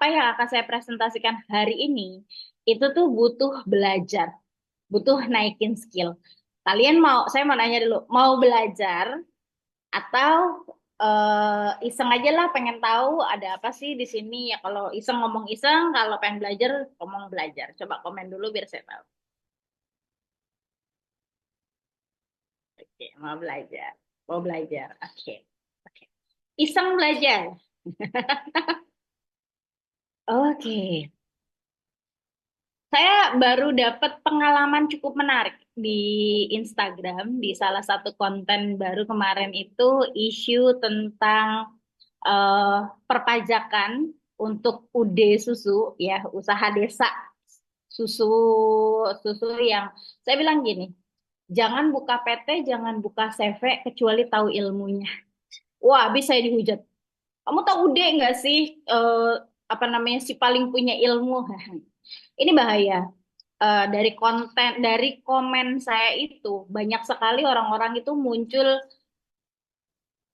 apa yang akan saya presentasikan hari ini itu tuh butuh belajar, butuh naikin skill. Kalian saya mau nanya dulu, mau belajar atau iseng aja lah pengen tahu ada apa sih di sini ya kalau iseng ngomong iseng, kalau pengen belajar ngomong belajar. Coba komen dulu biar saya tahu. Oke, mau belajar. Mau belajar. Oke. Oke. Iseng belajar. Oke. Saya baru dapat pengalaman cukup menarik di Instagram, di salah satu konten baru kemarin itu isu tentang eh, perpajakan untuk UD susu, ya, usaha desa susu susu yang saya bilang gini, jangan buka PT, jangan buka CV kecuali tahu ilmunya. Wah, habis saya dihujat. Kamu tahu UD nggak sih? Apa namanya si paling punya ilmu? Ini bahaya. Dari konten, dari komen saya itu banyak sekali orang-orang itu muncul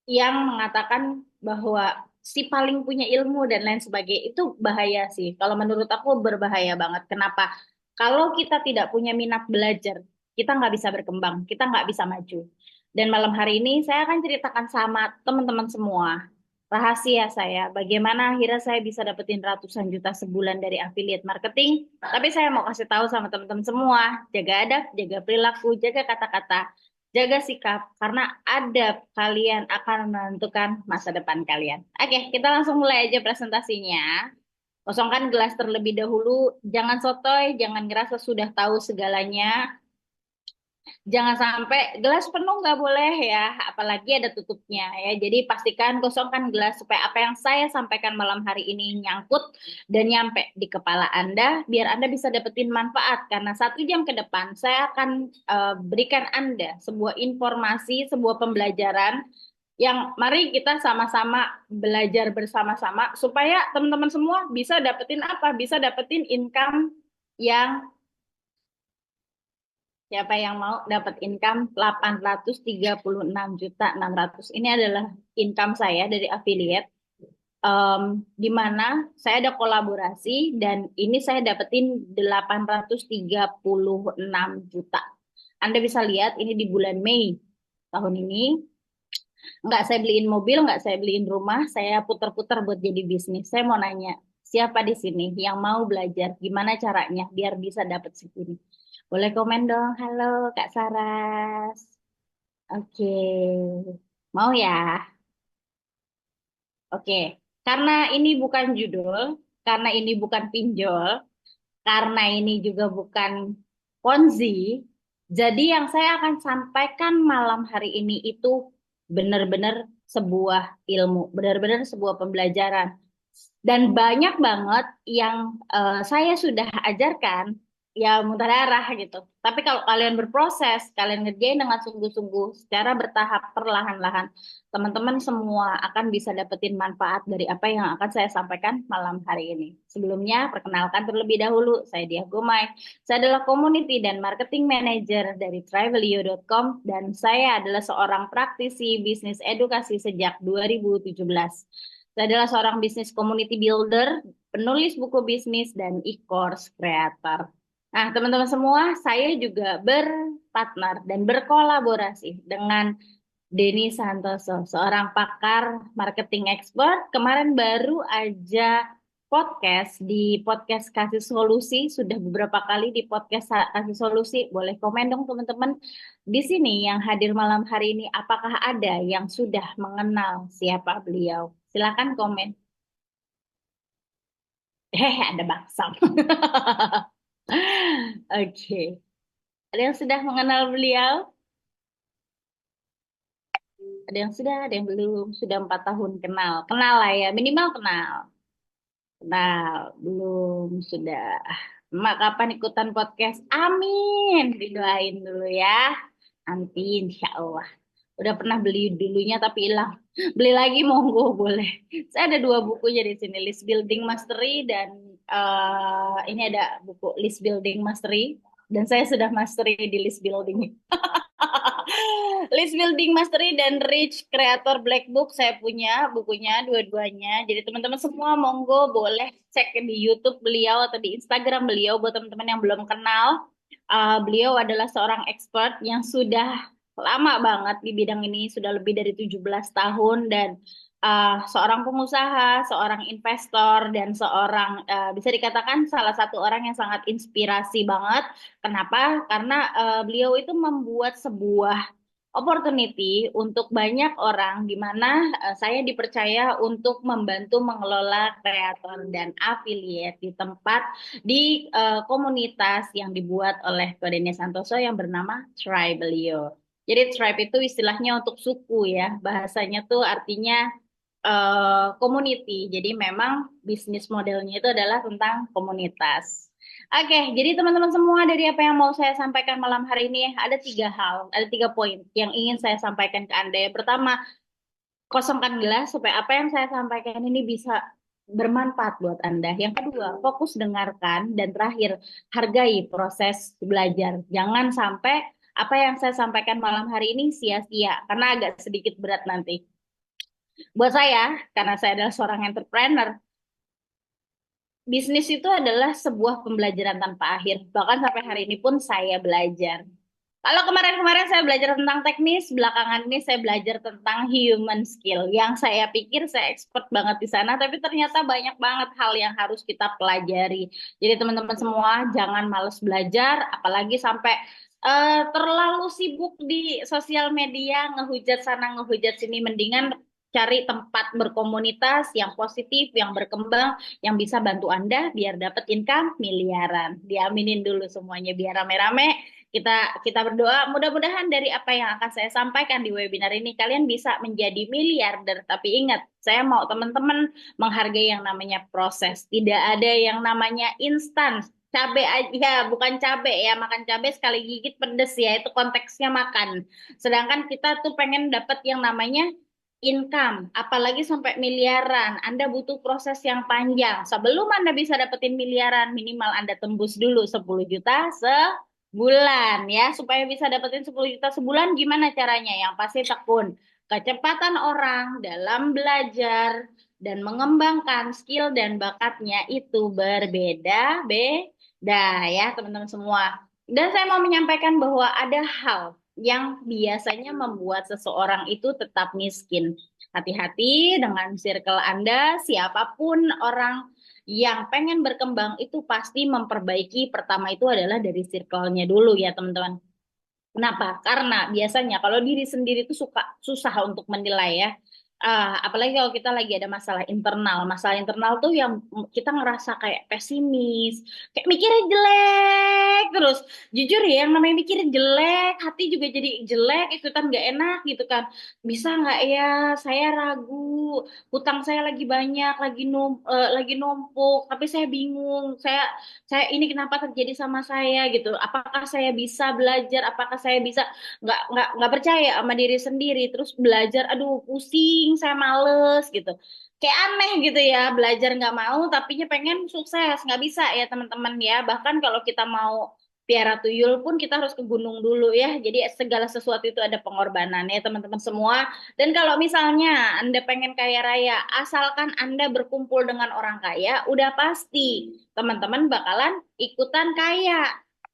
yang mengatakan bahwa si paling punya ilmu dan lain sebagainya itu bahaya sih. Kalau menurut aku berbahaya banget. Kenapa? Kalau kita tidak punya minat belajar, kita nggak bisa berkembang, kita nggak bisa maju. Dan malam hari ini saya akan ceritakan sama teman-teman semua rahasia saya, bagaimana akhirnya saya bisa dapetin ratusan juta sebulan dari affiliate marketing. Tapi saya mau kasih tahu sama teman-teman semua, jaga adab, jaga perilaku, jaga kata-kata, jaga sikap, karena adab kalian akan menentukan masa depan kalian. Oke, kita langsung mulai aja presentasinya. Kosongkan gelas terlebih dahulu. Jangan sotoy, jangan ngerasa sudah tahu segalanya. Jangan sampai gelas penuh nggak boleh ya, apalagi ada tutupnya ya. Jadi pastikan kosongkan gelas supaya apa yang saya sampaikan malam hari ini nyangkut dan nyampe di kepala Anda, biar Anda bisa dapetin manfaat. Karena 1 jam ke depan saya akan berikan Anda sebuah informasi, sebuah pembelajaran yang mari kita sama-sama belajar bersama-sama supaya teman-teman semua bisa dapetin apa? Bisa dapetin income yang siapa yang mau dapat income 836.600.000. Ini adalah income saya dari affiliate. Di mana saya ada kolaborasi dan ini saya dapetin 836 juta. Anda bisa lihat ini di bulan Mei tahun ini. Nggak saya beliin mobil, nggak saya beliin rumah, saya putar-putar buat jadi bisnis. Saya mau nanya, siapa di sini yang mau belajar gimana caranya biar bisa dapat segini? Boleh komen dong. Halo Kak Saras. Oke, mau ya? Oke, karena ini bukan judul, karena ini bukan pinjol, karena ini juga bukan Ponzi, jadi yang saya akan sampaikan malam hari ini itu benar-benar sebuah ilmu, benar-benar sebuah pembelajaran. Dan banyak banget yang saya sudah ajarkan, ya mutar arah gitu. Tapi kalau kalian berproses, kalian ngerjain dengan sungguh-sungguh, secara bertahap, perlahan-lahan, teman-teman semua akan bisa dapetin manfaat dari apa yang akan saya sampaikan malam hari ini. Sebelumnya, perkenalkan terlebih dahulu, saya Diah Gomay. Saya adalah Community dan Marketing Manager dari Travelio.com dan saya adalah seorang praktisi bisnis edukasi sejak 2017. Saya adalah seorang bisnis community builder, penulis buku bisnis, dan e-course creator. Nah, teman-teman semua, saya juga berpartner dan berkolaborasi dengan Denny Santoso, seorang pakar marketing expert. Kemarin baru aja podcast di podcast Kasih Solusi, sudah beberapa kali di podcast Kasih Solusi. Boleh komen dong teman-teman. Di sini yang hadir malam hari ini, apakah ada yang sudah mengenal siapa beliau? Silakan komen. Ada Baksam. Oke. Ada yang sudah mengenal beliau? Ada yang sudah, ada yang belum. Sudah 4 tahun kenal. Kenal lah ya, minimal kenal. Kenal, belum, sudah. Mak kapan ikutan podcast? Amin. Didoain dulu ya. Nanti insya Allah. Udah pernah beli dulunya tapi hilang. Beli lagi monggo boleh. Saya ada 2 bukunya di sini, List Building Mastery dan ini ada buku List Building Mastery dan saya sudah mastery di list building. List Building Mastery dan Rich Creator Black Book saya punya bukunya dua-duanya. Jadi teman-teman semua monggo boleh cek di YouTube beliau atau di Instagram beliau buat teman-teman yang belum kenal. Beliau adalah seorang expert yang sudah lama banget di bidang ini, sudah lebih dari 17 tahun dan seorang pengusaha, seorang investor dan seorang bisa dikatakan salah satu orang yang sangat inspirasi banget. Kenapa? Karena beliau itu membuat sebuah opportunity untuk banyak orang di mana saya dipercaya untuk membantu mengelola kreator dan affiliate di tempat komunitas yang dibuat oleh Kodenya Santoso yang bernama Tribelio. Jadi tribe itu istilahnya untuk suku ya, bahasanya tuh artinya community. Jadi memang bisnis modelnya itu adalah tentang komunitas. Oke, jadi teman-teman semua dari apa yang mau saya sampaikan malam hari ini ada tiga hal, ada tiga poin yang ingin saya sampaikan ke Anda. Yang pertama, kosongkan gelas supaya apa yang saya sampaikan ini bisa bermanfaat buat Anda. Yang kedua, fokus dengarkan dan terakhir, hargai proses belajar. Jangan sampai apa yang saya sampaikan malam hari ini sia-sia karena agak sedikit berat nanti. Buat saya, karena saya adalah seorang entrepreneur, bisnis itu adalah sebuah pembelajaran tanpa akhir. Bahkan sampai hari ini pun saya belajar. Kalau kemarin-kemarin saya belajar tentang teknis, belakangan ini saya belajar tentang human skill. Yang saya pikir saya expert banget di sana, tapi ternyata banyak banget hal yang harus kita pelajari. Jadi teman-teman semua jangan males belajar, apalagi sampai terlalu sibuk di sosial media, ngehujat sana, ngehujat sini. Mendingan cari tempat berkomunitas yang positif, yang berkembang, yang bisa bantu Anda biar dapat income miliaran. Diaminin dulu semuanya biar rame-rame kita kita berdoa mudah-mudahan dari apa yang akan saya sampaikan di webinar ini kalian bisa menjadi miliarder. Tapi ingat, saya mau teman-teman menghargai yang namanya proses. Tidak ada yang namanya instan. Cabe aja, bukan cabe ya. Makan cabe sekali gigit pedes ya. Itu konteksnya makan. Sedangkan kita tuh pengen dapat yang namanya income, apalagi sampai miliaran. Anda butuh proses yang panjang. Sebelum Anda bisa dapetin miliaran, minimal Anda tembus dulu 10 juta bulan ya supaya bisa dapetin 10 juta sebulan gimana caranya yang pasti tekun kecepatan orang dalam belajar dan mengembangkan skill dan bakatnya itu berbeda-beda ya teman-teman semua dan saya mau menyampaikan bahwa ada hal yang biasanya membuat seseorang itu tetap miskin. Hati-hati dengan circle Anda, siapapun orang yang pengen berkembang itu pasti memperbaiki pertama itu adalah dari circle-nya dulu ya teman-teman. Kenapa? Karena biasanya kalau diri sendiri itu suka susah untuk menilai ya. Apalagi kalau kita lagi ada masalah internal. Masalah internal tuh yang kita ngerasa kayak pesimis, kayak mikirnya jelek terus. Jujur ya, yang namanya mikirin jelek, hati juga jadi jelek, ikutan gak enak gitu kan. Bisa nggak ya? Saya ragu, hutang saya lagi banyak, lagi numpuk, tapi saya bingung. Saya ini kenapa terjadi sama saya gitu? Apakah saya bisa belajar? Apakah saya bisa nggak percaya sama diri sendiri? Terus belajar, aduh pusing, saya males gitu. Kayak aneh gitu ya, belajar nggak mau, tapinya pengen sukses, nggak bisa ya teman-teman ya. Bahkan kalau kita mau piara tuyul pun kita harus ke gunung dulu ya. Jadi segala sesuatu itu ada pengorbanan ya teman-teman semua. Dan kalau misalnya Anda pengen kaya raya, asalkan Anda berkumpul dengan orang kaya, udah pasti teman-teman bakalan ikutan kaya.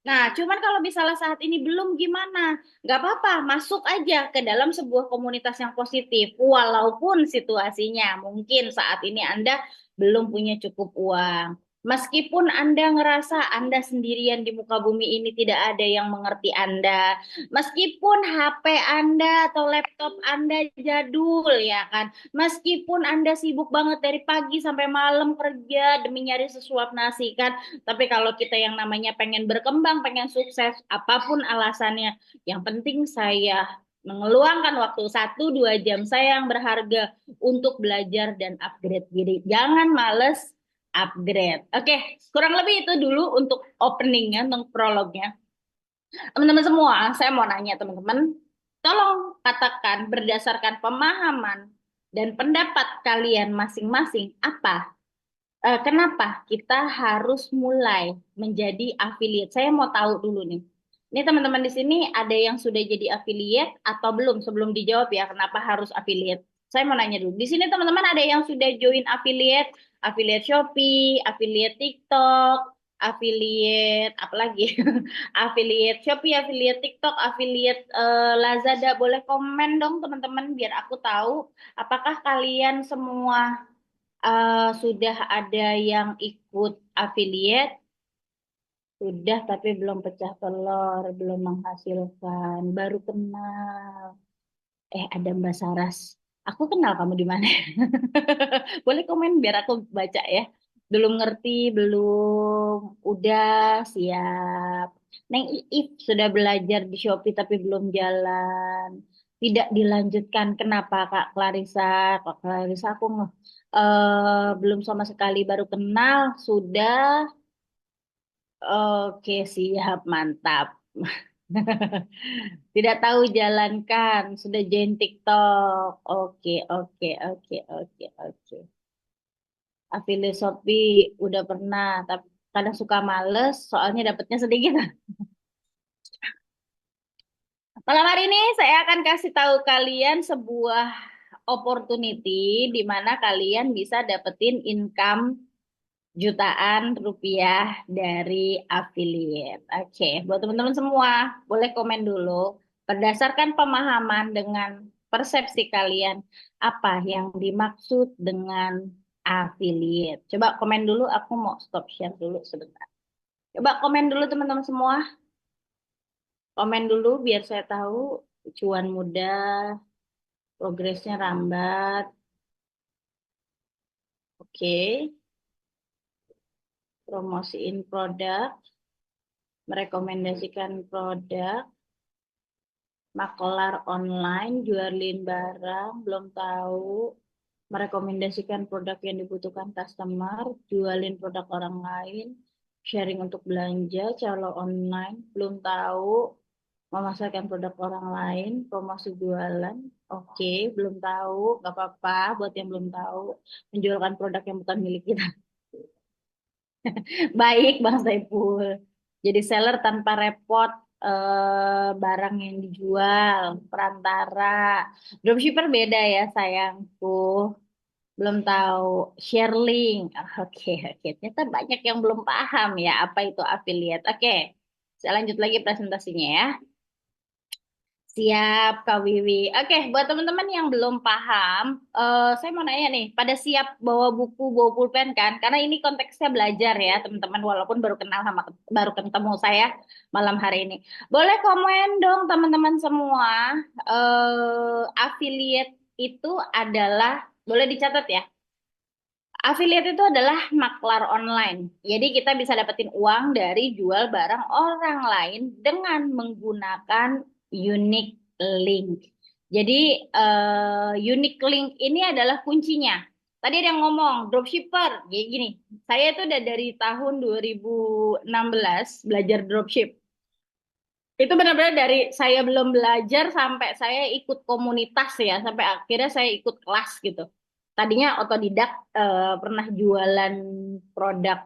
Nah, cuman kalau misalnya saat ini belum gimana? Nggak apa-apa, masuk aja ke dalam sebuah komunitas yang positif. Walaupun situasinya mungkin saat ini Anda belum punya cukup uang. Meskipun Anda ngerasa Anda sendirian di muka bumi ini tidak ada yang mengerti Anda. Meskipun HP Anda atau laptop Anda jadul ya kan. Meskipun Anda sibuk banget dari pagi sampai malam kerja demi nyari sesuap nasi kan. Tapi kalau kita yang namanya pengen berkembang, pengen sukses, apapun alasannya, yang penting saya mengeluangkan waktu 1-2 jam saya yang berharga untuk belajar dan upgrade diri. Jangan males upgrade. Oke, kurang lebih itu dulu untuk openingnya, untuk prolognya. Teman-teman semua, saya mau nanya teman-teman, tolong katakan berdasarkan pemahaman dan pendapat kalian masing-masing apa kenapa kita harus mulai menjadi affiliate? Saya mau tahu dulu nih. Ini teman-teman di sini ada yang sudah jadi affiliate atau belum? Sebelum dijawab ya, kenapa harus affiliate? Saya mau nanya dulu. Di sini teman-teman ada yang sudah join affiliate, affiliate Shopee, affiliate TikTok, affiliate apa lagi? Affiliate Shopee, affiliate TikTok, affiliate Lazada. Boleh komen dong teman-teman biar aku tahu apakah kalian semua sudah ada yang ikut affiliate. Sudah, tapi belum pecah telur, belum menghasilkan, baru kenal. Ada Mbak Saras. Aku kenal kamu di mana? Boleh komen biar aku baca ya. Belum ngerti, belum, udah siap. Neng Iif sudah belajar di Shopee tapi belum jalan. Tidak dilanjutkan. Kenapa Kak Clarissa? Kak Clarissa aku belum sama sekali baru kenal, sudah. Oke, siap, mantap. Tidak tahu jalankan, sudah join TikTok. Oke, oke, oke, oke, oke. Affiliate Shopee udah pernah, tapi kadang suka males, soalnya dapatnya sedikit. Malam hari ini saya akan kasih tahu kalian sebuah opportunity di mana kalian bisa dapetin income jutaan rupiah dari affiliate. Oke, buat teman-teman semua, boleh komen dulu. Berdasarkan pemahaman dengan persepsi kalian, apa yang dimaksud dengan affiliate? Coba komen dulu, aku mau stop share dulu sebentar. Coba komen dulu teman-teman semua. Komen dulu biar saya tahu cuan mudah, progresnya rambat. Oke, promosiin produk, merekomendasikan produk, makelar online, jualin barang, belum tahu, merekomendasikan produk yang dibutuhkan customer, jualin produk orang lain, sharing untuk belanja, calo online, belum tahu, memasarkan produk orang lain, promosi jualan, oke, belum tahu, nggak apa-apa, buat yang belum tahu, menjualkan produk yang bukan milik kita. Baik, Bang Saiful. Jadi seller tanpa repot barang yang dijual, perantara. Dropshipper beda ya sayangku. Belum tahu. Share link. Oke, oke. Ternyata banyak yang belum paham ya apa itu affiliate. Oke, saya lanjut lagi presentasinya ya. Siap, Kak Wiwi. Oke, buat teman-teman yang belum paham, saya mau nanya nih, pada siap bawa buku, bawa pulpen kan? Karena ini konteksnya belajar ya, teman-teman, walaupun baru kenal sama, baru ketemu saya malam hari ini. Boleh komen dong, teman-teman semua. Affiliate itu adalah, boleh dicatat ya, affiliate itu adalah maklar online. Jadi kita bisa dapetin uang dari jual barang orang lain dengan menggunakan unique link. Jadi unique link ini adalah kuncinya. Tadi ada yang ngomong dropshipper, kayak gini. Saya itu udah dari tahun 2016 belajar dropship. Itu benar-benar dari saya belum belajar sampai saya ikut komunitas ya, sampai akhirnya saya ikut kelas gitu. Tadinya otodidak, pernah jualan produk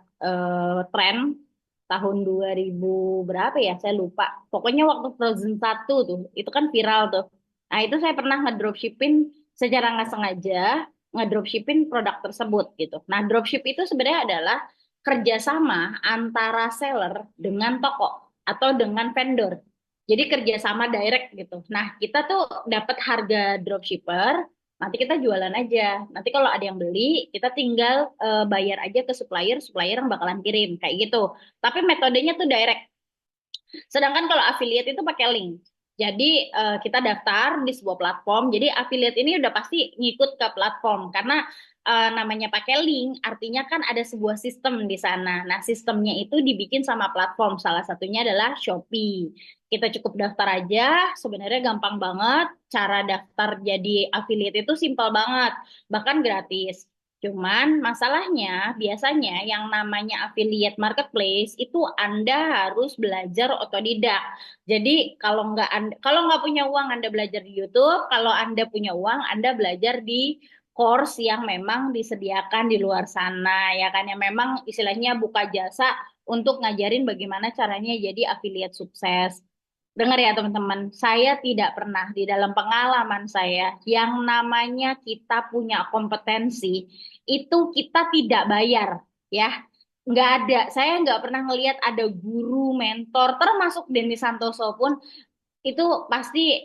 tren tahun 2000 berapa ya, saya lupa. Pokoknya waktu Frozen 1 tuh, itu kan viral tuh. Nah, itu saya pernah ngedropshipping secara nggak sengaja, ngedropshipping produk tersebut gitu. Nah, dropship itu sebenarnya adalah kerjasama antara seller dengan toko atau dengan vendor. Jadi kerjasama direct gitu. Nah, kita tuh dapat harga dropshipper, nanti kita jualan aja. Nanti kalau ada yang beli, kita tinggal bayar aja ke supplier, supplier yang bakalan kirim kayak gitu. Tapi metodenya tuh direct. Sedangkan kalau affiliate itu pakai link. Jadi kita daftar di sebuah platform. Jadi affiliate ini udah pasti ngikut ke platform karena namanya pakai link, artinya kan ada sebuah sistem di sana. Nah, sistemnya itu dibikin sama platform. Salah satunya adalah Shopee. Kita cukup daftar aja. Sebenarnya gampang banget. Cara daftar jadi affiliate itu simpel banget, bahkan gratis. Cuman masalahnya biasanya yang namanya affiliate marketplace itu Anda harus belajar otodidak. Jadi kalau nggak punya uang Anda belajar di YouTube, kalau Anda punya uang Anda belajar di course yang memang disediakan di luar sana ya kan, yang memang istilahnya buka jasa untuk ngajarin bagaimana caranya jadi affiliate sukses. Dengar ya teman-teman, saya tidak pernah di dalam pengalaman saya yang namanya kita punya kompetensi itu kita tidak bayar, ya. Nggak ada, saya nggak pernah ngelihat ada guru, mentor, termasuk Denny Santoso pun itu pasti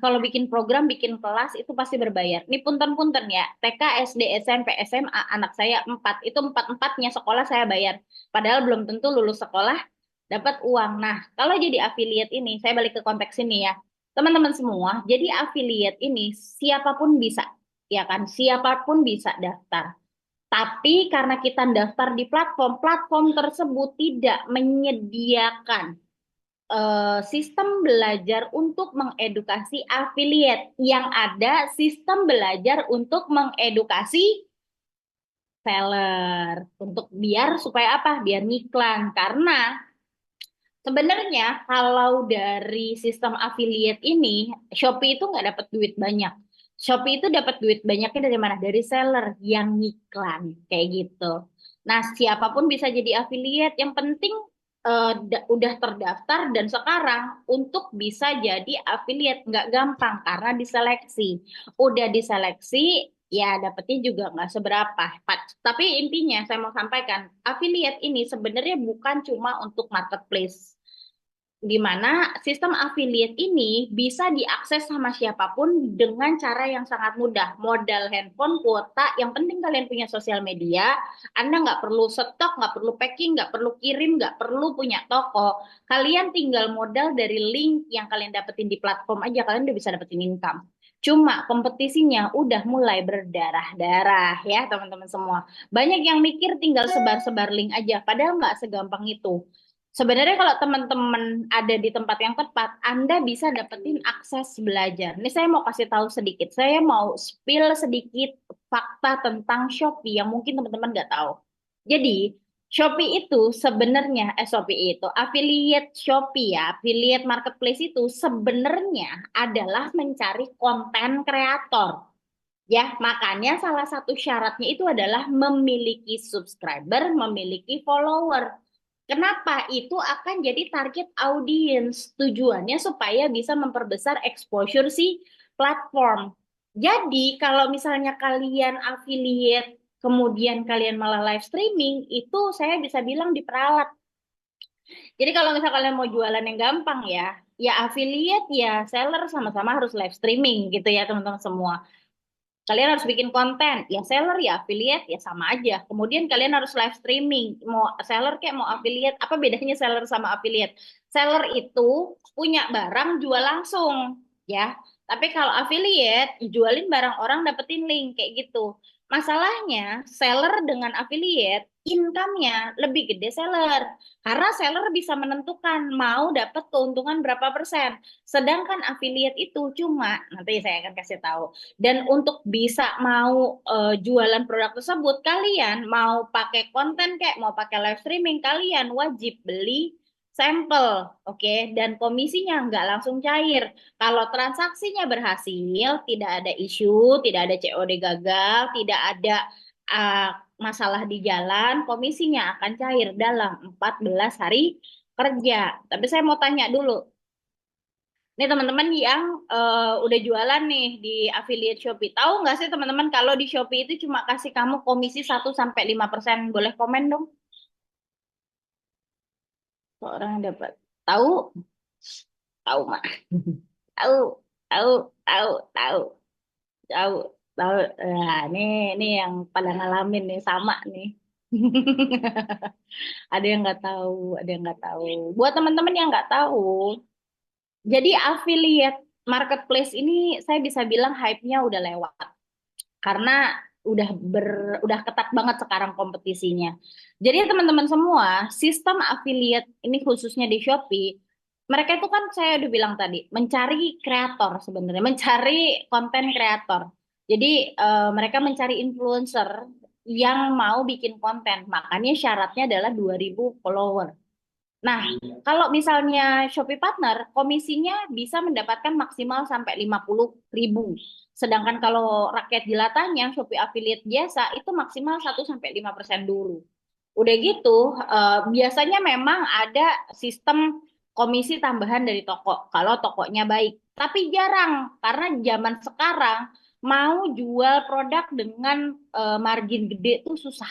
kalau bikin program, bikin kelas itu pasti berbayar. Ini punten-punten ya, TK, SD, SMP, SMA, anak saya empat, itu empat-empatnya sekolah saya bayar. Padahal belum tentu lulus sekolah dapat uang. Nah, kalau jadi affiliate ini, saya balik ke konteks ini ya, teman-teman semua, jadi affiliate ini siapapun bisa, ya kan? Siapapun bisa daftar. Tapi karena kita daftar di platform, platform tersebut tidak menyediakan sistem belajar untuk mengedukasi affiliate. Yang ada sistem belajar untuk mengedukasi seller. Untuk biar supaya apa? Biar ngiklan. Karena sebenarnya kalau dari sistem affiliate ini, Shopee itu nggak dapat duit banyak. Shopee itu dapat duit banyaknya dari mana? Dari seller yang ngiklan, kayak gitu. Nah, siapapun bisa jadi affiliate. Yang penting udah terdaftar dan sekarang untuk bisa jadi affiliate nggak gampang karena diseleksi. Udah diseleksi, ya dapetnya juga nggak seberapa. Tapi intinya saya mau sampaikan, affiliate ini sebenarnya bukan cuma untuk marketplace, di mana sistem affiliate ini bisa diakses sama siapapun dengan cara yang sangat mudah. Modal handphone, kuota, yang penting kalian punya sosial media, Anda nggak perlu stok, nggak perlu packing, nggak perlu kirim, nggak perlu punya toko. Kalian tinggal modal dari link yang kalian dapetin di platform aja, kalian udah bisa dapetin income. Cuma kompetisinya udah mulai berdarah-darah ya teman-teman semua. Banyak yang mikir tinggal sebar-sebar link aja, padahal nggak segampang itu. Sebenarnya kalau teman-teman ada di tempat yang tepat, Anda bisa dapetin akses belajar. Ini saya mau kasih tahu sedikit. Saya mau spill sedikit fakta tentang Shopee yang mungkin teman-teman nggak tahu. Jadi, Shopee itu sebenarnya, Shopee itu, affiliate Shopee ya, affiliate marketplace itu sebenarnya adalah mencari konten kreator. Ya, makanya salah satu syaratnya itu adalah memiliki subscriber, memiliki follower. Kenapa? Itu akan jadi target audience. Tujuannya supaya bisa memperbesar exposure si platform. Jadi, kalau misalnya kalian affiliate, kemudian kalian malah live streaming, itu saya bisa bilang diperalat. Jadi kalau misalnya kalian mau jualan yang gampang ya, ya affiliate ya seller sama-sama harus live streaming gitu ya teman-teman semua. Kalian harus bikin konten, ya seller ya affiliate ya sama aja. Kemudian kalian harus live streaming, mau seller kayak mau affiliate, apa bedanya seller sama affiliate? Seller itu punya barang jual langsung, ya. Tapi kalau affiliate, jualin barang orang dapetin link kayak gitu. Masalahnya seller dengan affiliate income-nya lebih gede seller. Karena seller bisa menentukan mau dapat keuntungan berapa persen. Sedangkan affiliate itu cuma, nanti saya akan kasih tahu, dan untuk bisa mau jualan produk tersebut, kalian mau pakai konten kayak mau pakai live streaming, kalian wajib beli sampel, oke? Dan komisinya nggak langsung cair. Kalau transaksinya berhasil, tidak ada isu, tidak ada COD gagal, tidak ada uh, masalah di jalan, komisinya akan cair dalam 14 hari kerja. Tapi saya mau tanya dulu, nih teman-teman yang udah jualan nih di affiliate Shopee. Tahu nggak sih teman-teman kalau di Shopee itu cuma kasih kamu komisi 1 sampai 5%. Boleh komen dong? Kok orang yang dapat. Tahu? Tahu mak. Tahu, tahu, tahu, tahu, tahu, tahu. Nah, ini yang pada ngalamin nih sama nih. Ada yang nggak tahu, ada yang nggak tahu. Buat teman-teman yang nggak tahu, jadi affiliate marketplace ini saya bisa bilang hype-nya udah lewat. Karena udah ketat banget sekarang kompetisinya. Jadi teman-teman semua, sistem affiliate ini khususnya di Shopee, mereka itu kan saya udah bilang tadi, mencari kreator sebenarnya, mencari konten kreator. Jadi mereka mencari influencer yang mau bikin konten. Makanya syaratnya adalah 2.000 follower. Nah, kalau misalnya Shopee Partner, komisinya bisa mendapatkan maksimal sampai 50.000. Sedangkan kalau rakyat jelatanya, Shopee Affiliate biasa, itu maksimal 1 sampai 5% dulu. Udah gitu, biasanya memang ada sistem komisi tambahan dari toko kalau tokonya baik. Tapi jarang karena zaman sekarang mau jual produk dengan margin gede tuh susah.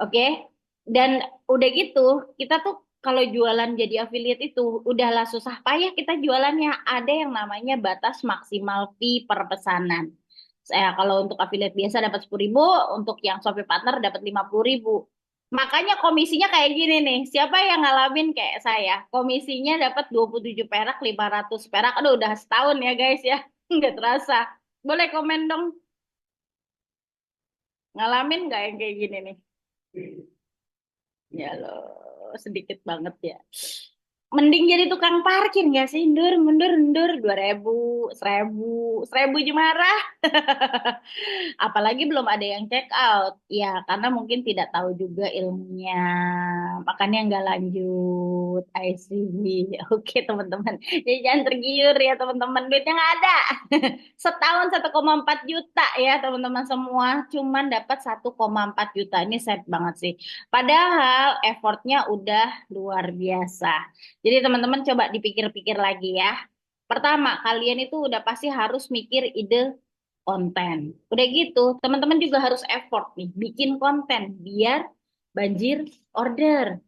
Oke. Dan udah gitu, kita tuh kalau jualan jadi affiliate itu udahlah susah payah kita jualannya. Ada yang namanya batas maksimal fee per pesanan. Saya kalau untuk affiliate biasa dapat 10.000, untuk yang Shopee Partner dapat 50.000. Makanya komisinya kayak gini nih. Siapa yang ngalamin kayak saya? Komisinya dapat 27 perak, 500 perak. Aduh, udah setahun ya guys ya. Nggak terasa. Boleh komen dong, ngalamin nggak yang kayak gini nih? Ya loh, sedikit banget ya. Mending jadi tukang parkir nggak sih? Mundur, mundur, mundur. 2.000, 1.000, 1.000 aja marah. Apalagi belum ada yang check out. Ya, karena mungkin tidak tahu juga ilmunya. Makanya nggak lanjut. I see. Oke, teman-teman. Jadi jangan tergiur ya, teman-teman. Duitnya nggak ada. Setahun 1,4 juta ya, teman-teman semua. Cuman dapat 1,4 juta. Ini sad banget sih. Padahal effortnya udah luar biasa. Jadi teman-teman coba dipikir-pikir lagi ya. Pertama, kalian itu udah pasti harus mikir ide konten. Udah gitu, teman-teman juga harus effort nih, bikin konten biar banjir order.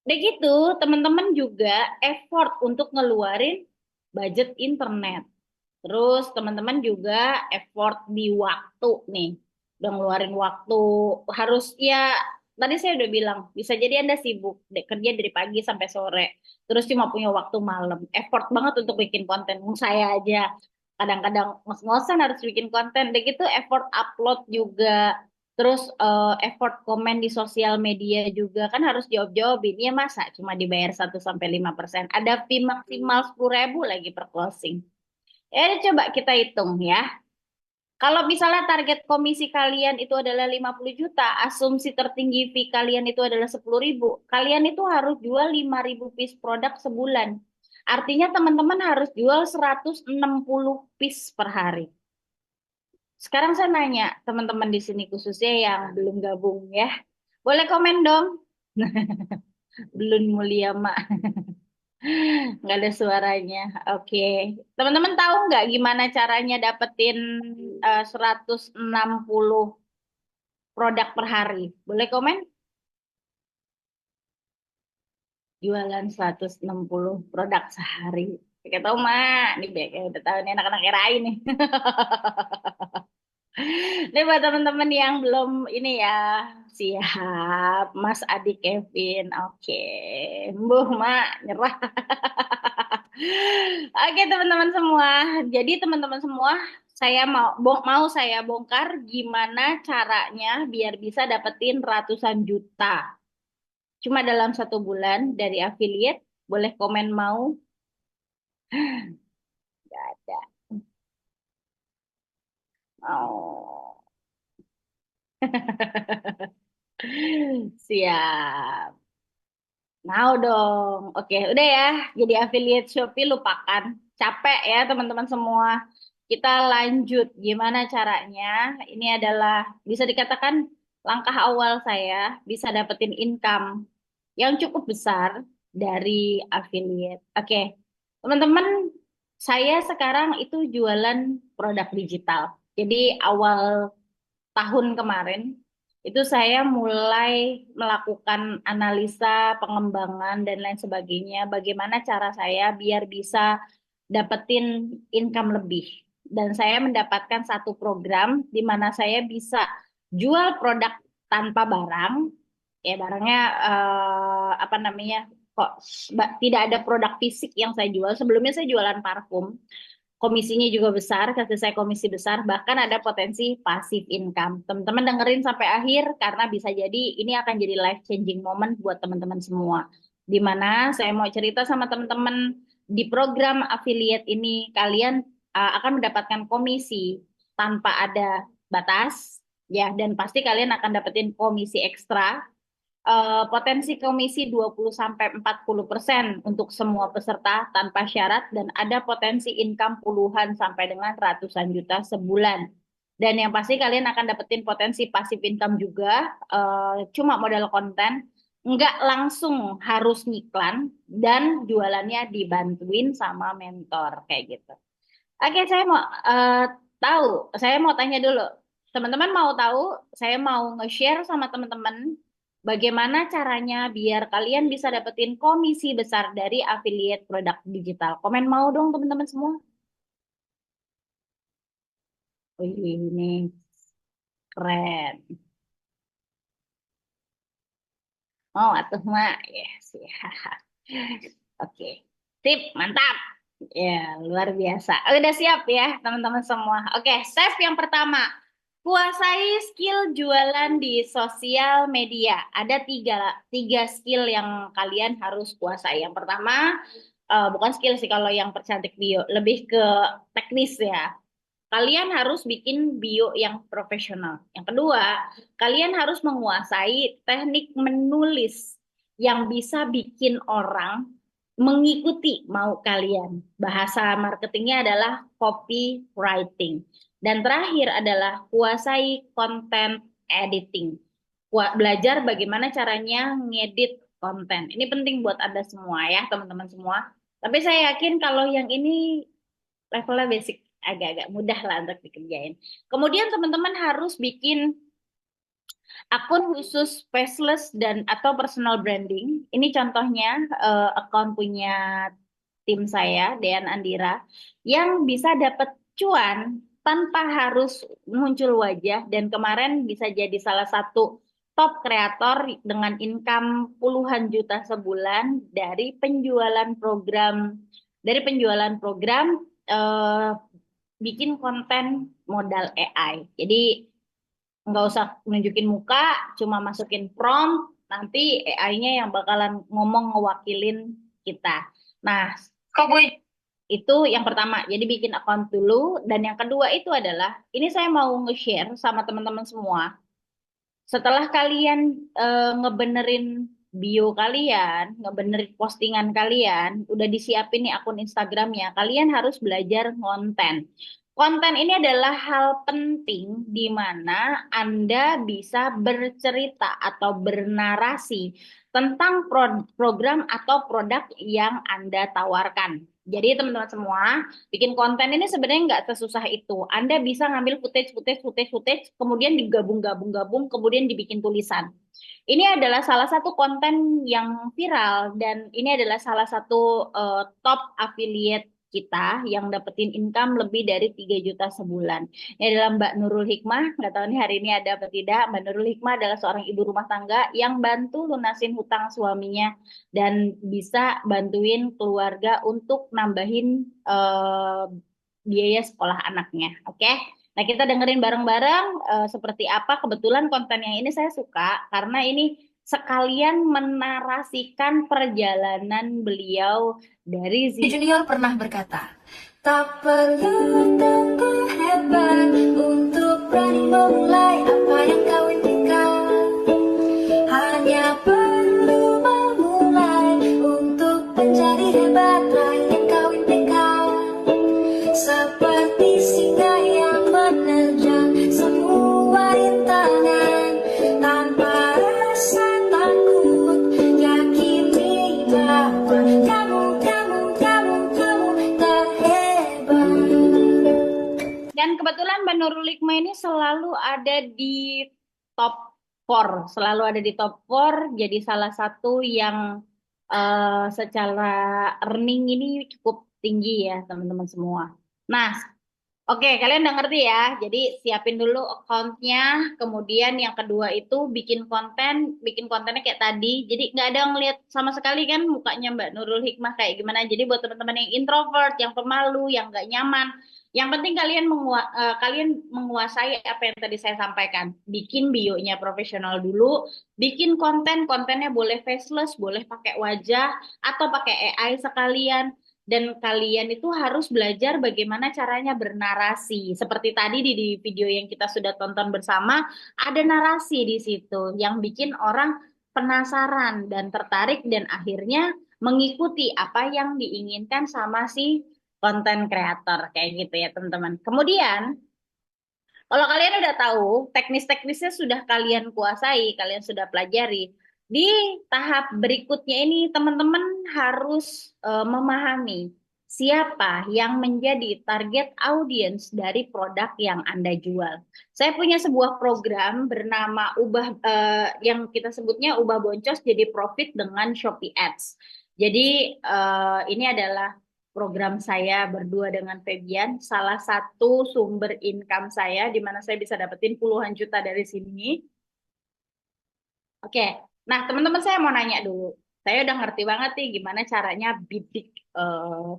Udah gitu, teman-teman juga effort untuk ngeluarin budget internet. Terus teman-teman juga effort di waktu nih. Udah ngeluarin waktu, harus ya tadi saya udah bilang, bisa jadi Anda sibuk kerja dari pagi sampai sore. Terus cuma punya waktu malam. Effort banget untuk bikin konten. Saya aja kadang-kadang ngos-ngosan harus bikin konten. Udah gitu effort upload juga. Terus effort komen di sosial media juga kan harus jawab-jawabin. Ya masa cuma dibayar 1 sampai 5%. Ada fee maksimal 10.000 lagi per closing. Coba kita hitung ya. Kalau misalnya target komisi kalian itu adalah 50 juta, asumsi tertinggi fee kalian itu adalah 10.000, kalian itu harus jual 5.000 piece produk sebulan. Artinya teman-teman harus jual 160 piece per hari. Sekarang saya nanya teman-teman di sini khususnya yang belum gabung ya. Boleh komen dong. Belum mulia, Mak. Nggak ada suaranya. Oke. Teman-teman tahu nggak gimana caranya dapetin 160 produk per hari? Boleh komen? Jualan 160 produk sehari. Kita tahu, Mak. Ini kayak udah tahu nih anak-anak era ini. Ini buat teman-teman yang belum ini ya, siap. Mas Adi Kevin. Oke. Mbuh, Mak. Nyerah. Oke teman-teman semua, jadi teman-teman semua, saya mau saya bongkar gimana caranya biar bisa dapetin ratusan juta. Cuma dalam 1 bulan dari affiliate, boleh komen mau? Gak ada. Oh. Siap. Mau dong. Oke, udah ya. Jadi affiliate Shopee lupakan. Capek ya teman-teman semua. Kita lanjut. Gimana caranya? Ini adalah bisa dikatakan langkah awal saya bisa dapetin income yang cukup besar dari affiliate. Oke, teman-teman, saya sekarang itu jualan produk digital. Jadi awal tahun kemarin itu saya mulai melakukan analisa pengembangan dan lain sebagainya. Bagaimana cara saya biar bisa dapetin income lebih. Dan saya mendapatkan satu program di mana saya bisa jual produk tanpa barang. Ya barangnya apa namanya? Kok tidak ada produk fisik yang saya jual. Sebelumnya saya jualan parfum, komisinya juga besar, kasih saya komisi besar, bahkan ada potensi passive income. Teman-teman dengerin sampai akhir karena bisa jadi ini akan jadi life changing moment buat teman-teman semua. Di mana saya mau cerita sama teman-teman di program affiliate ini kalian akan mendapatkan komisi tanpa ada batas ya dan pasti kalian akan dapetin komisi ekstra potensi komisi 20 sampai 40% untuk semua peserta tanpa syarat dan ada potensi income puluhan sampai dengan ratusan juta sebulan. Dan yang pasti kalian akan dapetin potensi passive income juga cuma modal konten nggak langsung harus ngiklan dan jualannya dibantuin sama mentor kayak gitu. Oke, saya mau tahu, saya mau tanya dulu. Teman-teman mau tahu, saya mau nge-share sama teman-teman bagaimana caranya biar kalian bisa dapetin komisi besar dari affiliate produk digital. Komen mau dong teman-teman semua. Wih, ini keren. Oh, atuh mak. Yes, ya. Oke. Sip, mantap. Ya, luar biasa. Udah siap ya, teman-teman semua. Oke, step yang pertama. Kuasai skill jualan di sosial media. Ada tiga skill yang kalian harus kuasai. Yang pertama, bukan skill sih kalau yang percantik bio, lebih ke teknis ya. Kalian harus bikin bio yang profesional. Yang kedua, kalian harus menguasai teknik menulis yang bisa bikin orang mengikuti mau kalian. Bahasa marketingnya adalah copywriting. Dan terakhir adalah kuasai content editing. Belajar bagaimana caranya ngedit konten. Ini penting buat Anda semua ya, teman-teman semua. Tapi saya yakin kalau yang ini levelnya basic, agak-agak mudah lah untuk dikerjain. Kemudian teman-teman harus bikin akun khusus faceless dan atau personal branding. Ini contohnya akun punya tim saya, Dean Andira, yang bisa dapat cuan tanpa harus muncul wajah dan kemarin bisa jadi salah satu top kreator dengan income puluhan juta sebulan dari penjualan program bikin konten modal AI. Jadi nggak usah nunjukin muka, cuma masukin prompt, nanti AI-nya yang bakalan ngomong ngewakilin kita. Nah, itu yang pertama. Jadi bikin account dulu. Dan yang kedua itu adalah, ini saya mau nge-share sama teman-teman semua. Setelah kalian ngebenerin bio kalian, ngebenerin postingan kalian, udah disiapin nih akun Instagramnya, kalian harus belajar konten. Konten ini adalah hal penting di mana Anda bisa bercerita atau bernarasi tentang program atau produk yang Anda tawarkan. Jadi teman-teman semua, bikin konten ini sebenarnya nggak sesusah itu. Anda bisa ngambil footage, kemudian digabung-gabung, kemudian dibikin tulisan. Ini adalah salah satu konten yang viral dan ini adalah salah satu top affiliate kita yang dapetin income lebih dari 3 juta sebulan. Ini adalah Mbak Nurul Hikmah. Nggak tahu nih hari ini ada apa tidak. Mbak Nurul Hikmah adalah seorang ibu rumah tangga yang bantu lunasin hutang suaminya dan bisa bantuin keluarga untuk nambahin biaya sekolah anaknya. Oke? Nah, kita dengerin bareng-bareng seperti apa. Kebetulan konten yang ini saya suka karena ini sekalian menarasikan perjalanan beliau dari Junior pernah berkata, tak perlu tunggu hebat untuk berani memulai apa yang kau impikan. Hanya perlu memulai untuk menjadi hebat raih yang kau impikan. Seperti singa yang menerjang semua rintangan tanpa rasa takut, yakini bahwa kamu terhebat. Dan kebetulan Mbak Nurul Hikmah ini selalu ada di top 4, selalu ada di top 4, jadi salah satu yang secara earning ini cukup tinggi ya teman-teman semua. Nah, oke, kalian udah ngerti ya. Jadi siapin dulu account-nya. Kemudian yang kedua itu bikin kontennya kayak tadi. Jadi nggak ada ngeliat sama sekali kan mukanya Mbak Nurul Hikmah kayak gimana. Jadi buat teman-teman yang introvert, yang pemalu, yang nggak nyaman, yang penting kalian menguasai apa yang tadi saya sampaikan. Bikin bionya profesional dulu, bikin kontennya boleh faceless, boleh pakai wajah atau pakai AI sekalian dan kalian itu harus belajar bagaimana caranya bernarasi. Seperti tadi di video yang kita sudah tonton bersama, ada narasi di situ yang bikin orang penasaran dan tertarik dan akhirnya mengikuti apa yang diinginkan sama si konten kreator kayak gitu ya teman-teman. Kemudian kalau kalian udah tahu teknis-teknisnya sudah kalian kuasai, kalian sudah pelajari, Di tahap berikutnya ini teman-teman harus memahami siapa yang menjadi target audiens dari produk yang Anda jual. Saya punya sebuah program bernama yang kita sebutnya ubah boncos jadi profit dengan Shopee Ads. Jadi ini adalah program saya berdua dengan Febian, salah satu sumber income saya di mana saya bisa dapetin puluhan juta dari sini. Oke, nah teman-teman saya mau nanya dulu. Saya udah ngerti banget nih gimana caranya bidik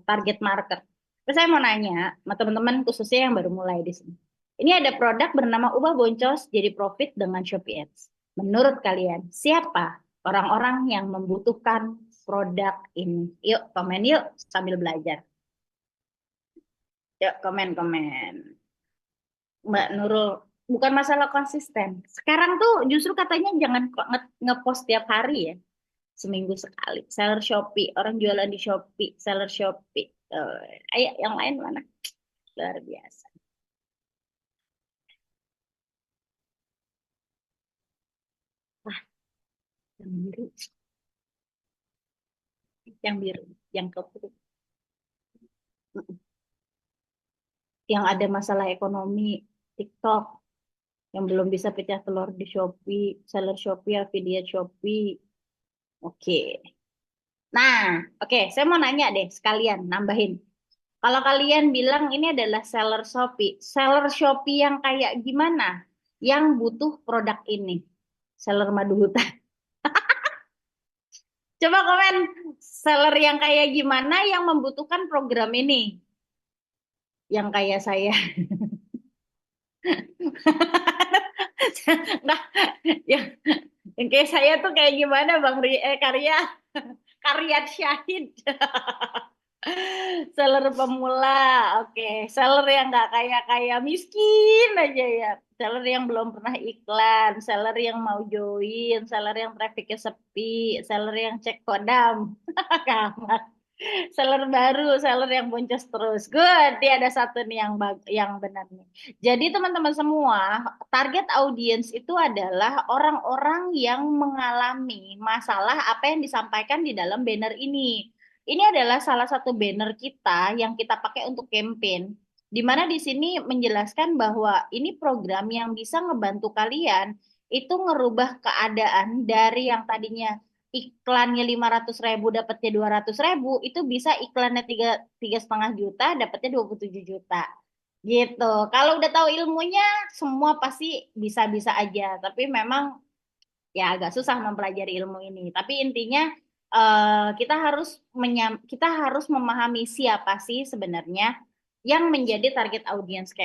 target market. Terus saya mau nanya sama teman-teman khususnya yang baru mulai di sini. Ini ada produk bernama Ubah Boncos jadi profit dengan Shopee Ads. Menurut kalian, siapa orang-orang yang membutuhkan produk ini? Yuk, komen yuk sambil belajar. Yuk, komen-komen. Mbak Nurul, bukan masalah konsisten. Sekarang tuh justru katanya jangan kok ngepost tiap hari ya. Seminggu sekali. Seller Shopee, orang jualan di Shopee, seller Shopee. Ayo yang lain mana? Luar biasa. Wah, yang biru, yang biru, yang keputu. Yang ada masalah ekonomi, TikTok, yang belum bisa pecah telur di Shopee, seller Shopee, affiliate Shopee. Oke. Nah, oke, saya mau nanya deh sekalian, nambahin. Kalau kalian bilang ini adalah seller Shopee yang kayak gimana? Yang butuh produk ini? Seller madu hutan. Coba komen seller yang kayak gimana yang membutuhkan program ini? Yang kayak saya. Nah, yang, yang kayak saya tuh kayak gimana Bang Karya? Karya Syahid. Seller pemula, oke. Seller yang nggak kaya-kaya, miskin aja ya. Seller yang belum pernah iklan, seller yang mau join, seller yang trafficnya sepi, seller yang cek kodam. Kamar. Seller baru, seller yang boncos terus. Good, dia ada satu nih yang benar nih. Jadi teman-teman semua, target audiens itu adalah orang-orang yang mengalami masalah apa yang disampaikan di dalam banner ini. Ini adalah salah satu banner kita yang kita pakai untuk campaign, di mana di sini menjelaskan bahwa ini program yang bisa ngebantu kalian itu ngerubah keadaan dari yang tadinya iklannya 500.000 dapatnya 200.000 itu bisa iklannya tiga setengah juta dapatnya 27 juta gitu. Kalau udah tahu ilmunya semua pasti bisa-bisa aja, tapi memang ya agak susah mempelajari ilmu ini. Tapi intinya kita harus memahami siapa sih sebenarnya yang menjadi target audiens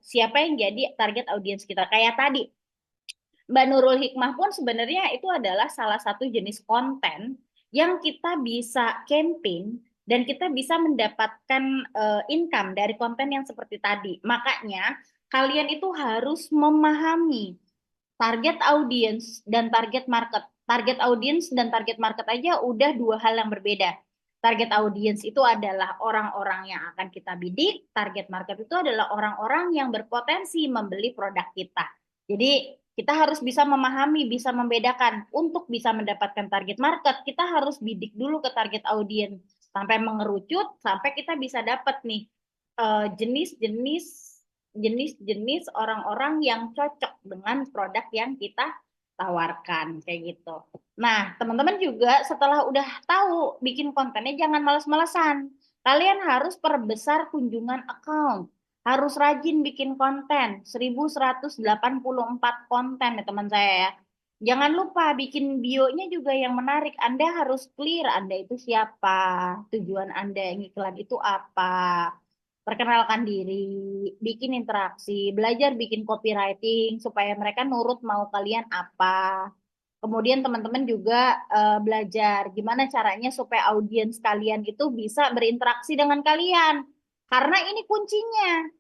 siapa yang jadi target audiens kita kayak tadi Mbak Nurul Hikmah pun sebenarnya itu adalah salah satu jenis konten yang kita bisa campaign dan kita bisa mendapatkan income dari konten yang seperti tadi. Makanya kalian itu harus memahami target audience dan target market. Target audience dan target market aja udah dua hal yang berbeda. Target audience itu adalah orang-orang yang akan kita bidik, target market itu adalah orang-orang yang berpotensi membeli produk kita. Jadi kita harus bisa memahami, bisa membedakan. Untuk bisa mendapatkan target market, kita harus bidik dulu ke target audience sampai mengerucut, sampai kita bisa dapat nih jenis-jenis jenis-jenis orang-orang yang cocok dengan produk yang kita tawarkan kayak gitu. Nah, teman-teman juga setelah udah tahu bikin kontennya jangan males-malesan. Kalian harus perbesar kunjungan account. Harus rajin bikin konten. 1184 konten ya teman saya ya. Jangan lupa bikin bio-nya juga yang menarik. Anda harus clear Anda itu siapa, tujuan Anda yang iklan itu apa. Perkenalkan diri, bikin interaksi, belajar bikin copywriting supaya mereka nurut mau kalian apa. Kemudian teman-teman juga belajar gimana caranya supaya audiens kalian itu bisa berinteraksi dengan kalian. Karena ini kuncinya.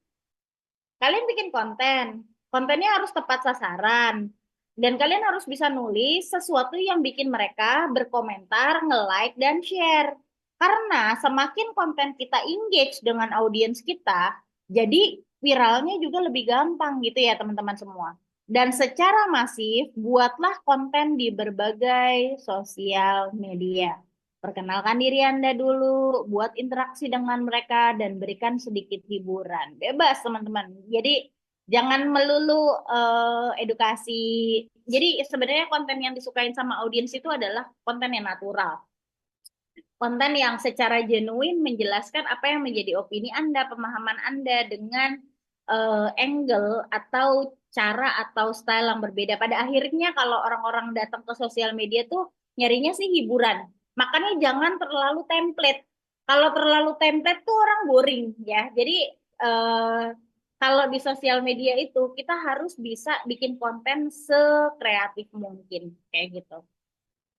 Kalian bikin konten, kontennya harus tepat sasaran. Dan kalian harus bisa nulis sesuatu yang bikin mereka berkomentar, nge-like, dan share. Karena semakin konten kita engage dengan audiens kita, jadi viralnya juga lebih gampang gitu ya teman-teman semua. Dan secara masif, buatlah konten di berbagai sosial media. Perkenalkan diri Anda dulu, buat interaksi dengan mereka, dan berikan sedikit hiburan. Bebas, teman-teman. Jadi, jangan melulu edukasi. Jadi, sebenarnya konten yang disukain sama audiens itu adalah konten yang natural. Konten yang secara genuine menjelaskan apa yang menjadi opini Anda, pemahaman Anda dengan angle atau cara atau style yang berbeda. Pada akhirnya kalau orang-orang datang ke sosial media tuh nyarinya sih hiburan. Makanya jangan terlalu template. Kalau terlalu template tuh orang boring ya. Jadi eh, kalau di sosial media itu kita harus bisa bikin konten sekreatif mungkin kayak gitu.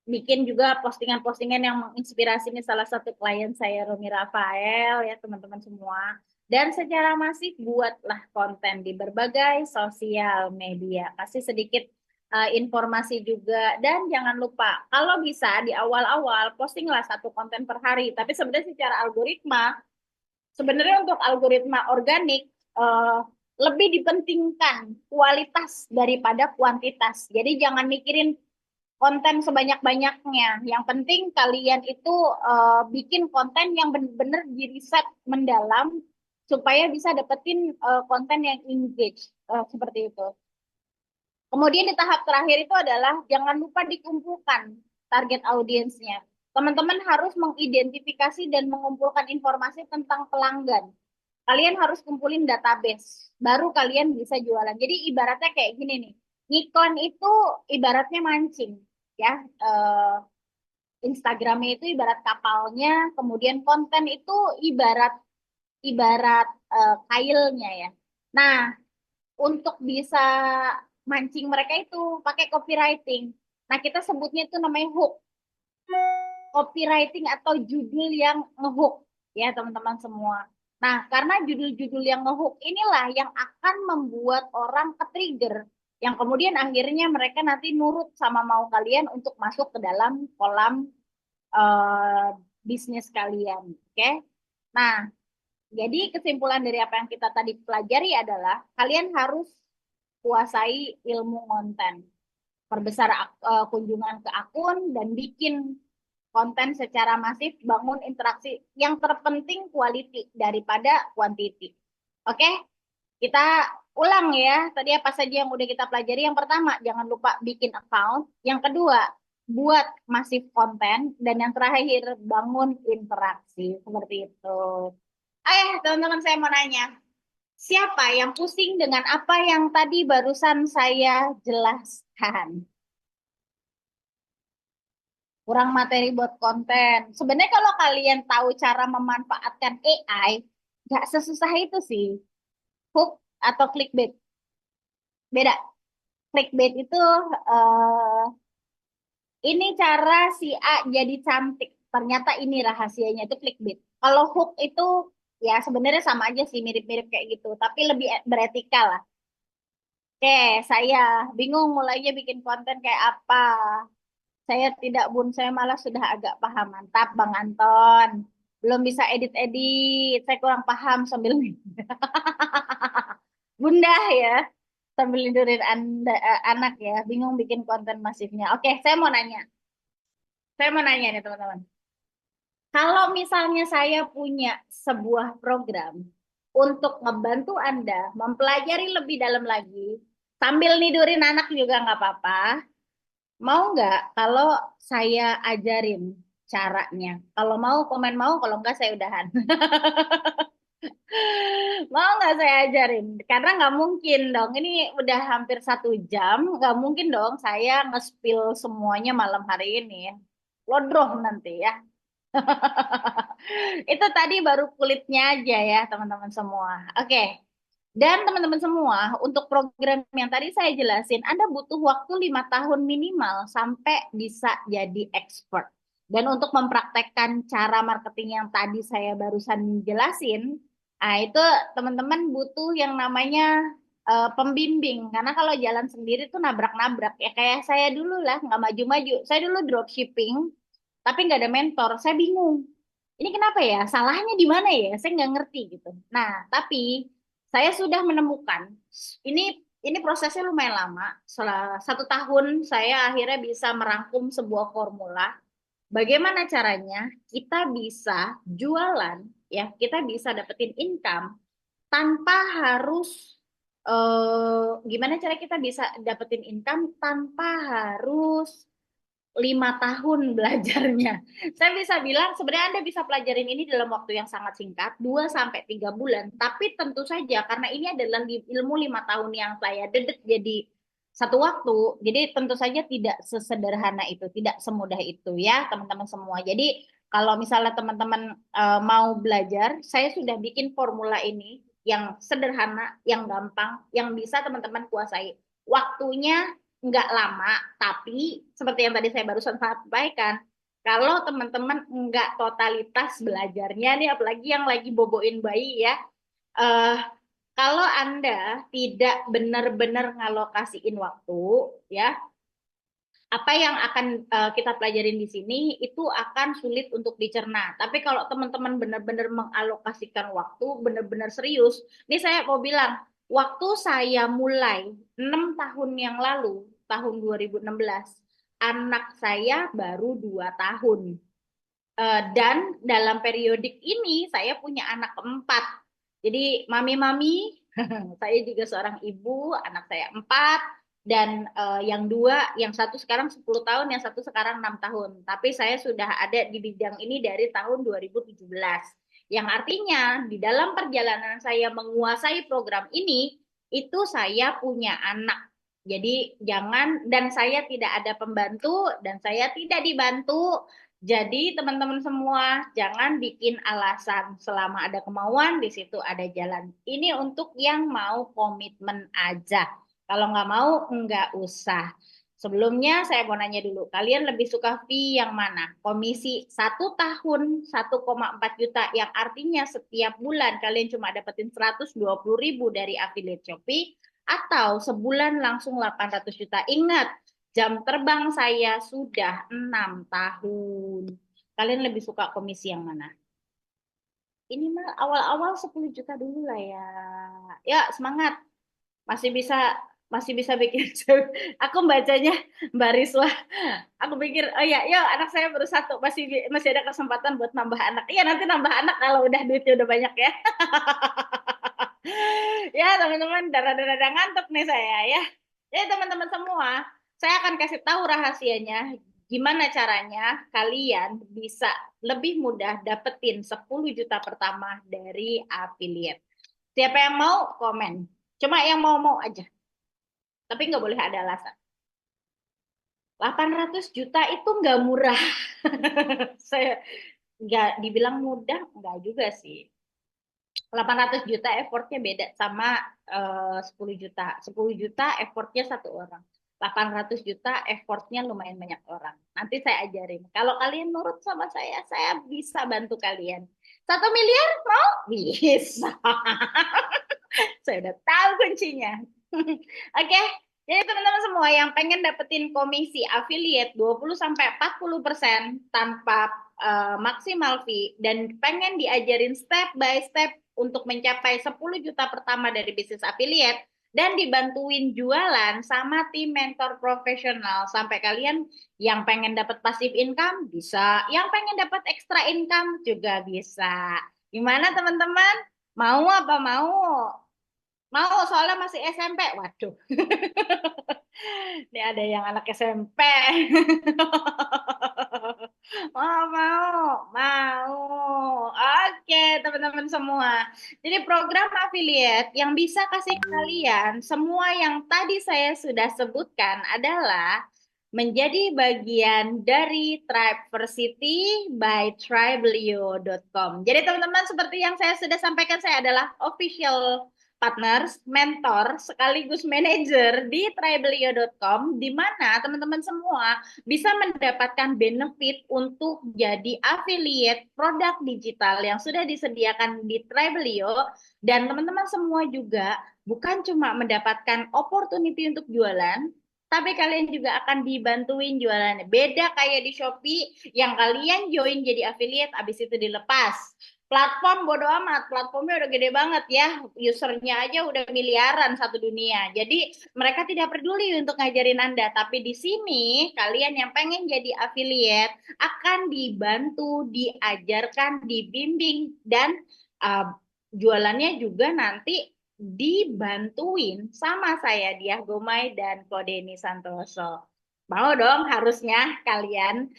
Bikin juga postingan-postingan yang menginspirasi. Ini salah satu klien saya, Romi Rafael, ya teman-teman semua. Dan secara masif buatlah konten di berbagai sosial media. Kasih sedikit informasi juga. Dan jangan lupa, kalau bisa di awal-awal postinglah satu konten per hari. Tapi sebenarnya secara algoritma, sebenarnya untuk algoritma organik, eh, lebih dipentingkan kualitas daripada kuantitas. Jadi jangan mikirin konten sebanyak-banyaknya. Yang penting kalian itu bikin konten yang benar-benar diriset mendalam supaya bisa dapetin konten yang engage seperti itu. Kemudian di tahap terakhir itu adalah jangan lupa dikumpulkan target audiensnya. Teman-teman harus mengidentifikasi dan mengumpulkan informasi tentang pelanggan. Kalian harus kumpulin database, baru kalian bisa jualan. Jadi ibaratnya kayak gini nih, ngiklan itu ibaratnya mancing, ya. Instagramnya itu ibarat kapalnya, kemudian konten itu ibarat ibarat kailnya ya. Nah, untuk bisa mancing mereka itu pakai copywriting. Nah, kita sebutnya itu namanya hook. Copywriting atau judul yang ngehook ya teman-teman semua. Nah, karena judul-judul yang ngehook inilah yang akan membuat orang ke-trigger, yang kemudian akhirnya mereka nanti nurut sama mau kalian untuk masuk ke dalam kolam eh, bisnis kalian. Oke? Nah, jadi kesimpulan dari apa yang kita tadi pelajari adalah kalian harus kuasai ilmu konten, perbesar kunjungan ke akun dan bikin konten secara masif, bangun interaksi. Yang terpenting quality daripada quantity. Oke, kita ulang ya. Tadi apa saja yang udah kita pelajari? Yang pertama, jangan lupa bikin account. Yang kedua, buat masif konten. Dan yang terakhir, bangun interaksi. Seperti itu. Teman-teman, saya mau nanya. Siapa yang pusing dengan apa yang tadi barusan saya jelaskan? Kurang materi buat konten. Sebenarnya kalau kalian tahu cara memanfaatkan AI, nggak sesusah itu sih. Hook atau clickbait. Beda. Clickbait itu eh, ini cara si A jadi cantik. Ternyata ini rahasianya itu clickbait. Kalau hook itu ya sebenarnya sama aja sih, mirip-mirip kayak gitu. Tapi lebih beretika lah. Oke, saya bingung mulainya bikin konten kayak apa. Saya tidak, Bun. Saya malah sudah agak paham. Mantap, Bang Anton. Belum bisa edit-edit. Saya kurang paham sambil Bunda ya. Sambil tidurin anak ya. Bingung bikin konten masifnya. Oke, saya mau nanya. Saya mau nanya nih, teman-teman. Kalau misalnya saya punya sebuah program untuk ngebantu Anda mempelajari lebih dalam lagi, sambil nidurin anak juga nggak apa-apa. Mau nggak kalau saya ajarin caranya? Kalau mau komen mau, kalau nggak saya udahan. Mau nggak saya ajarin? Karena nggak mungkin dong. Ini udah hampir 1 jam, nggak mungkin dong saya nge-spill semuanya malam hari ini ya. Lodroh nanti ya. Itu tadi baru kulitnya aja ya teman-teman semua. Oke. Dan teman-teman semua, untuk program yang tadi saya jelasin, Anda butuh waktu 5 tahun minimal sampai bisa jadi expert. Dan untuk mempraktekkan cara marketing yang tadi saya barusan jelasin, itu teman-teman butuh yang namanya pembimbing. Karena kalau jalan sendiri tuh nabrak-nabrak. Ya kayak saya dulu lah, nggak maju-maju. Saya dulu dropshipping, tapi nggak ada mentor. Saya bingung. Ini kenapa ya? Salahnya di mana ya? Saya nggak ngerti gitu. Nah, tapi saya sudah menemukan ini ini prosesnya lumayan lama. Setelah 1 tahun saya akhirnya bisa merangkum sebuah formula. Bagaimana caranya kita bisa jualan, ya, kita bisa dapetin income tanpa harus gimana cara kita bisa dapetin income tanpa harus 5 tahun belajarnya. Saya bisa bilang sebenarnya Anda bisa pelajarin ini dalam waktu yang sangat singkat, 2 sampai 3 bulan. Tapi tentu saja karena ini adalah ilmu 5 tahun yang saya dedet jadi satu waktu, jadi tentu saja tidak sesederhana itu, tidak semudah itu ya teman-teman semua. Jadi kalau misalnya teman-teman mau belajar, saya sudah bikin formula ini yang sederhana, yang gampang, yang bisa teman-teman kuasai. Waktunya nggak lama, tapi seperti yang tadi saya barusan sampaikan, kalau teman-teman nggak totalitas belajarnya nih, apalagi yang lagi boboin bayi ya, eh, kalau Anda tidak benar-benar ngalokasiin waktu, ya, apa yang akan kita pelajarin di sini itu akan sulit untuk dicerna. Tapi kalau teman-teman benar-benar mengalokasikan waktu, benar-benar serius, ini saya mau bilang, waktu saya mulai 6 tahun yang lalu, tahun 2016, anak saya baru 2 tahun. Dan dalam periodik ini saya punya anak keempat. Jadi mami-mami, saya juga seorang ibu, anak saya 4, dan yang dua, yang satu sekarang 10 tahun, yang satu sekarang 6 tahun. Tapi saya sudah ada di bidang ini dari tahun 2017. Yang artinya di dalam perjalanan saya menguasai program ini, itu saya punya anak. Jadi jangan, dan saya tidak ada pembantu, dan saya tidak dibantu. Jadi teman-teman semua jangan bikin alasan, selama ada kemauan di situ ada jalan. Ini untuk yang mau komitmen aja. Kalau nggak mau nggak usah. Sebelumnya saya mau nanya dulu, kalian lebih suka fee yang mana? Komisi 1 tahun 1,4 juta yang artinya setiap bulan kalian cuma dapetin 120.000 dari affiliate Shopee, atau sebulan langsung 800 juta. Ingat, jam terbang saya sudah 6 tahun. Kalian lebih suka komisi yang mana? Ini mah awal-awal 10 juta dulu lah ya. Ya, semangat. Masih bisa masih bisa bikin. Aku bacanya Mbak Riswa. Aku pikir, oh ya, yuk anak saya baru 1, masih masih ada kesempatan buat nambah anak. Iya, nanti nambah anak kalau udah duitnya udah banyak ya. Ya, teman-teman, darah-darah ngantuk nih saya ya. Jadi teman-teman semua, saya akan kasih tahu rahasianya gimana caranya kalian bisa lebih mudah dapetin 10 juta pertama dari affiliate. Siapa yang mau komen? Cuma yang mau-mau aja. Tapi nggak boleh ada alasan. 800 juta itu nggak murah. Saya nggak dibilang mudah, nggak juga sih. 800 juta effortnya beda sama 10 juta. 10 juta effortnya satu orang. 800 juta effortnya lumayan banyak orang. Nanti saya ajarin. Kalau kalian nurut sama saya bisa bantu kalian. 1 miliar mau? Bisa. Saya udah tahu kuncinya. Oke, jadi teman-teman semua yang pengen dapetin komisi affiliate 20-40% tanpa maksimal fee dan pengen diajarin step by step untuk mencapai 10 juta pertama dari bisnis affiliate dan dibantuin jualan sama tim mentor profesional sampai kalian yang pengen dapat passive income bisa, yang pengen dapat extra income juga bisa. Gimana teman-teman? Mau apa mau? Mau, soalnya masih SMP. Waduh, ini ada yang anak SMP. Mau. Oke, teman-teman semua. Jadi program affiliate yang bisa kasih kalian semua yang tadi saya sudah sebutkan adalah menjadi bagian dari Tribeversity by Tribelio.com. Jadi teman-teman, seperti yang saya sudah sampaikan, saya adalah official partners, mentor, sekaligus manajer di Tribelio.com, di mana teman-teman semua bisa mendapatkan benefit untuk jadi affiliate produk digital yang sudah disediakan di Tribelio, dan teman-teman semua juga bukan cuma mendapatkan opportunity untuk jualan, tapi kalian juga akan dibantuin jualannya. Beda kayak di Shopee yang kalian join jadi affiliate, habis itu dilepas. Platform bodo amat, platformnya udah gede banget ya, usernya aja udah miliaran satu dunia. Jadi mereka tidak peduli untuk ngajarin Anda, tapi di sini kalian yang pengen jadi affiliate akan dibantu, diajarkan, dibimbing, dan uh, jualannya juga nanti dibantuin sama saya Diah Gomai dan Kodeni Santoso. Mau dong harusnya kalian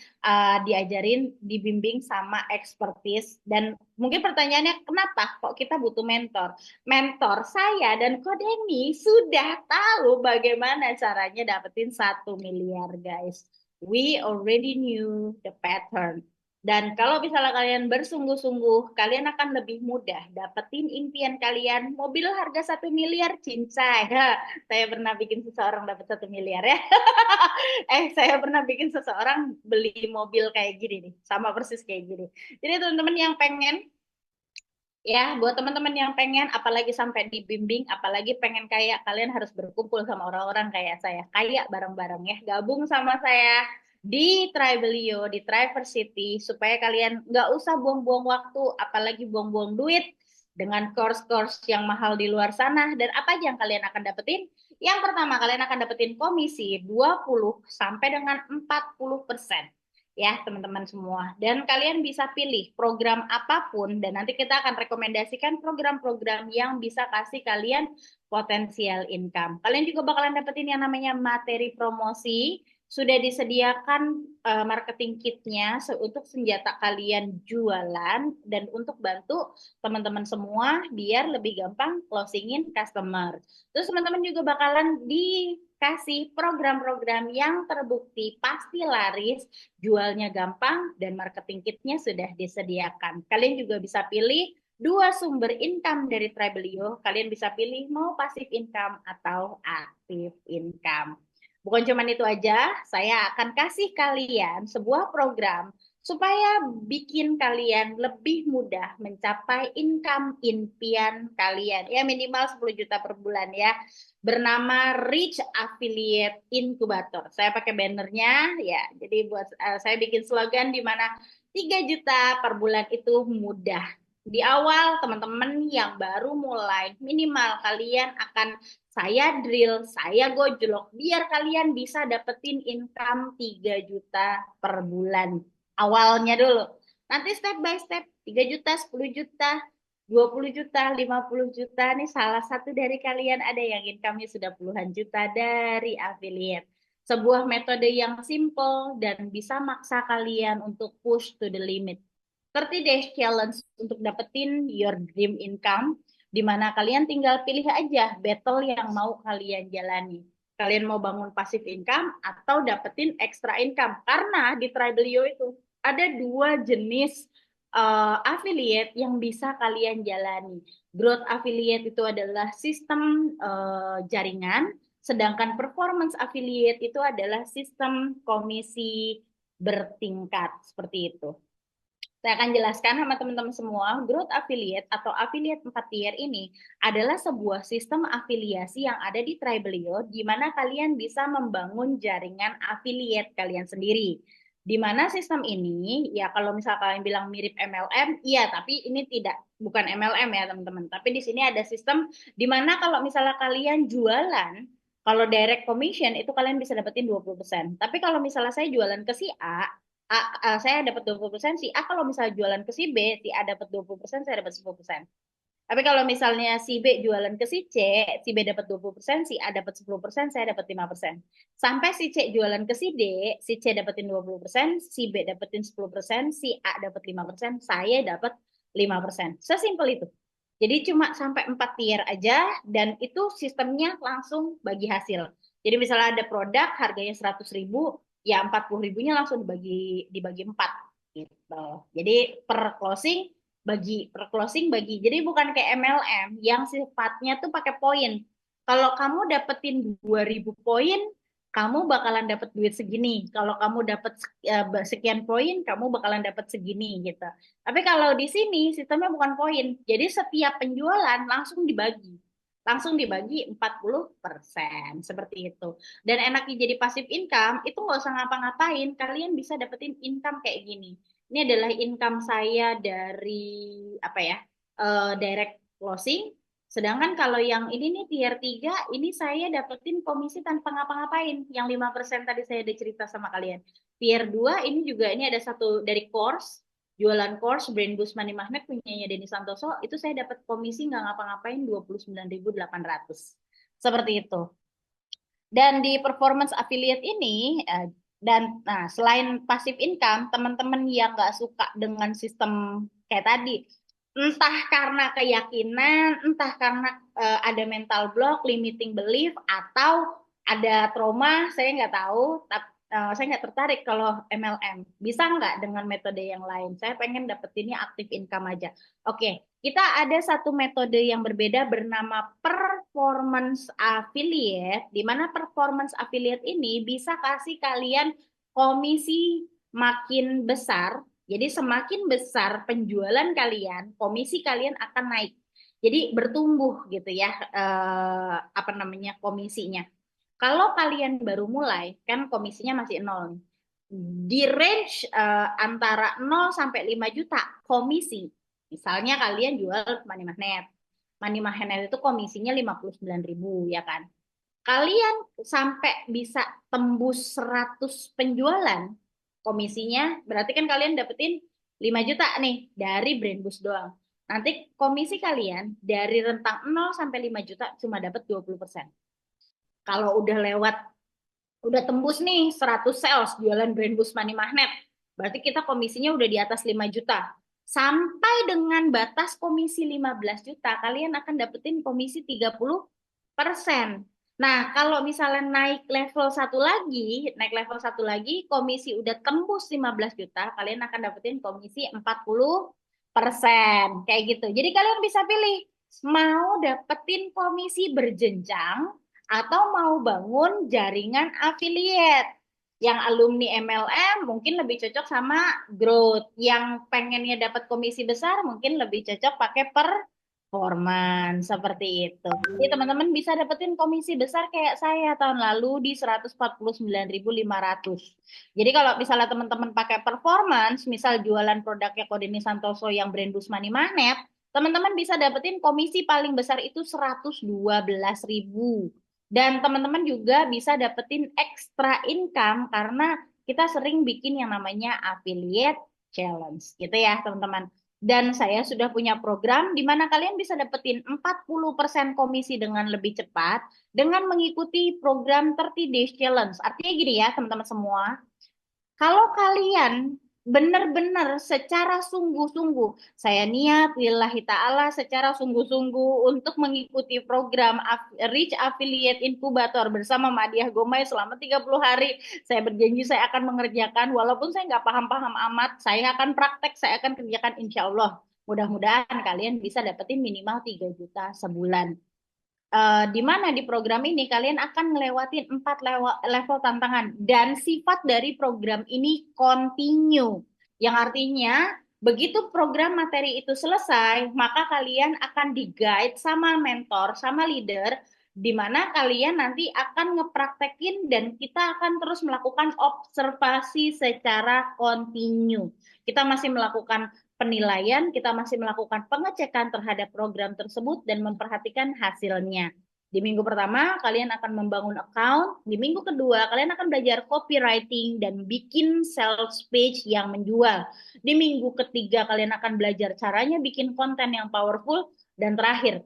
diajarin, dibimbing sama expertise. Dan mungkin pertanyaannya kenapa kok kita butuh mentor? Mentor saya dan Kodeni sudah tahu bagaimana caranya dapetin 1 miliar, guys. We already knew the pattern. Dan kalau misalnya kalian bersungguh-sungguh, kalian akan lebih mudah dapetin impian kalian. Mobil harga 1 miliar, cincai. Saya pernah bikin seseorang dapat 1 miliar ya. Saya pernah bikin seseorang beli mobil kayak gini nih, sama persis kayak gini. Jadi teman-teman yang pengen, ya buat teman-teman yang pengen, apalagi sampai dibimbing, apalagi pengen kaya, kalian harus berkumpul sama orang-orang kayak saya, kaya bareng-bareng ya, gabung sama saya di Tribelio, di Triversity, supaya kalian nggak usah buang-buang waktu, apalagi buang-buang duit dengan course-course yang mahal di luar sana. Dan apa aja yang kalian akan dapetin? Yang pertama, kalian akan dapetin komisi 20 sampai dengan 40% ya teman-teman semua. Dan kalian bisa pilih program apapun dan nanti kita akan rekomendasikan program-program yang bisa kasih kalian potensial income. Kalian juga bakalan dapetin yang namanya materi promosi. Sudah disediakan marketing kitnya untuk senjata kalian jualan dan untuk bantu teman-teman semua biar lebih gampang closingin customer. Terus teman-teman juga bakalan dikasih program-program yang terbukti pasti laris, jualnya gampang, dan marketing kitnya sudah disediakan. Kalian juga bisa pilih 2 sumber income dari Tribelio. Kalian bisa pilih mau passive income atau active income. Bukan cuma itu aja, saya akan kasih kalian sebuah program supaya bikin kalian lebih mudah mencapai income impian kalian. Ya minimal 10 juta per bulan ya. Bernama Rich Affiliate Incubator. Saya pakai bannernya ya. Jadi buat saya bikin slogan di mana 3 juta per bulan itu mudah. Di awal teman-teman yang baru mulai, minimal kalian akan saya drill, saya gojlok, biar kalian bisa dapetin income 3 juta per bulan. Awalnya dulu. Nanti step by step, 3 juta, 10 juta, 20 juta, 50 juta. Nih salah satu dari kalian ada yang income-nya sudah puluhan juta dari affiliate. Sebuah metode yang simple dan bisa maksa kalian untuk push to the limit. 30 days challenge untuk dapetin your dream income, di mana kalian tinggal pilih aja battle yang mau kalian jalani. Kalian mau bangun passive income atau dapetin extra income. Karena di Tribelio itu ada 2 jenis affiliate yang bisa kalian jalani. Growth affiliate itu adalah sistem jaringan, sedangkan performance affiliate itu adalah sistem komisi bertingkat, seperti itu. Saya akan jelaskan sama teman-teman semua, growth affiliate atau affiliate 4 tier ini adalah sebuah sistem afiliasi yang ada di Tribelio, di mana kalian bisa membangun jaringan affiliate kalian sendiri. Di mana sistem ini, ya kalau misalnya kalian bilang mirip MLM, iya, tapi ini bukan MLM ya teman-teman. Tapi di sini ada sistem di mana kalau misalnya kalian jualan, kalau direct commission itu kalian bisa dapetin 20%. Tapi kalau misalnya saya jualan ke si saya dapat 20%, si A kalau misalnya jualan ke si B, si A dapat 20%, saya dapat 10%. Tapi kalau misalnya si B jualan ke si B dapat 20%, si A dapat 10%, saya dapat 5%. Sampai si C jualan ke si D, si C dapetin 20%, si B dapetin 10%, si A dapat 5%, saya dapat 5%. Sesimpel itu. Jadi cuma sampai 4 tier aja, dan itu sistemnya langsung bagi hasil. Jadi misalnya ada produk harganya 100.000, ya 40.000-nya langsung dibagi 4 gitu. Jadi per closing bagi. Jadi bukan kayak MLM yang sifatnya tuh pakai poin. Kalau kamu dapetin 2.000 poin, kamu bakalan dapet duit segini. Kalau kamu dapet sekian poin, kamu bakalan dapet segini gitu. Tapi kalau di sini sistemnya bukan poin. Jadi setiap penjualan langsung dibagi. langsung dibagi 40%, seperti itu. Dan enaknya jadi passive income, itu nggak usah ngapa-ngapain, kalian bisa dapetin income kayak gini. Ini adalah income saya dari apa ya? Direct closing. Sedangkan kalau yang ini nih tier 3, ini saya dapetin komisi tanpa ngapa-ngapain. Yang 5% tadi saya udah cerita sama kalian. Tier 2 ini juga ini ada satu dari course, jualan course Brain Boost Money Magnet punyanya Denny Santoso, itu saya dapat komisi nggak ngapa-ngapain 29.800. Seperti itu. Dan di performance affiliate ini dan nah selain passive income, teman-teman yang nggak suka dengan sistem kayak tadi, entah karena keyakinan, entah karena ada mental block, limiting belief, atau ada trauma, saya nggak tahu, tapi saya nggak tertarik kalau MLM. Bisa nggak dengan metode yang lain? Saya pengen dapetinnya active income aja. Oke, kita ada satu metode yang berbeda bernama performance affiliate, di mana performance affiliate ini bisa kasih kalian komisi makin besar. Jadi semakin besar penjualan kalian, komisi kalian akan naik. Jadi bertumbuh gitu ya, apa namanya komisinya. Kalau kalian baru mulai, kan komisinya masih nol. Di range antara 0 sampai 5 juta komisi. Misalnya kalian jual money magnet. Money magnet itu komisinya 59.000 ya kan. Kalian sampai bisa tembus 100 penjualan komisinya, berarti kan kalian dapetin 5 juta nih dari Brain Boost doang. Nanti komisi kalian dari rentang 0 sampai 5 juta cuma dapat 20%. Kalau udah lewat, udah tembus nih 100 sales jualan Brain Boost Money Magnet, berarti kita komisinya udah di atas 5 juta. Sampai dengan batas komisi 15 juta, kalian akan dapetin komisi 30%. Nah, kalau misalnya naik level satu lagi, komisi udah tembus 15 juta, kalian akan dapetin komisi 40%. Kayak gitu. Jadi kalian bisa pilih, mau dapetin komisi berjenjang atau mau bangun jaringan affiliate. Yang alumni MLM mungkin lebih cocok sama growth. Yang pengennya dapat komisi besar mungkin lebih cocok pakai performance seperti itu. Jadi teman-teman bisa dapetin komisi besar kayak saya tahun lalu di 149.500. Jadi kalau misalnya teman-teman pakai performance, misal jualan produknya Kodeni Santoso yang Brain Boost Money Magnet, teman-teman bisa dapetin komisi paling besar itu 112.000. Dan teman-teman juga bisa dapetin extra income karena kita sering bikin yang namanya affiliate challenge gitu ya teman-teman. Dan saya sudah punya program di mana kalian bisa dapetin 40% komisi dengan lebih cepat dengan mengikuti program 30 Days Challenge. Artinya gini ya teman-teman semua, kalau kalian benar-benar secara sungguh-sungguh, saya niat lillahi ta'ala secara sungguh-sungguh untuk mengikuti program Rich Affiliate Incubator bersama Madiah Gomay selama 30 hari. Saya berjanji saya akan mengerjakan, walaupun saya nggak paham-paham amat, saya akan praktek, saya akan kerjakan insya Allah. Mudah-mudahan kalian bisa dapetin minimal 3 juta sebulan. Di mana di program ini kalian akan ngelewatin 4 level tantangan dan sifat dari program ini continue, yang artinya begitu program materi itu selesai maka kalian akan di-guide sama mentor sama leader di mana kalian nanti akan ngepraktekin dan kita akan terus melakukan observasi secara continue. Kita masih melakukan penilaian, kita masih melakukan pengecekan terhadap program tersebut dan memperhatikan hasilnya. Di minggu pertama, kalian akan membangun account. Di minggu kedua, kalian akan belajar copywriting dan bikin sales page yang menjual. Di minggu ketiga, kalian akan belajar caranya bikin konten yang powerful. Dan terakhir,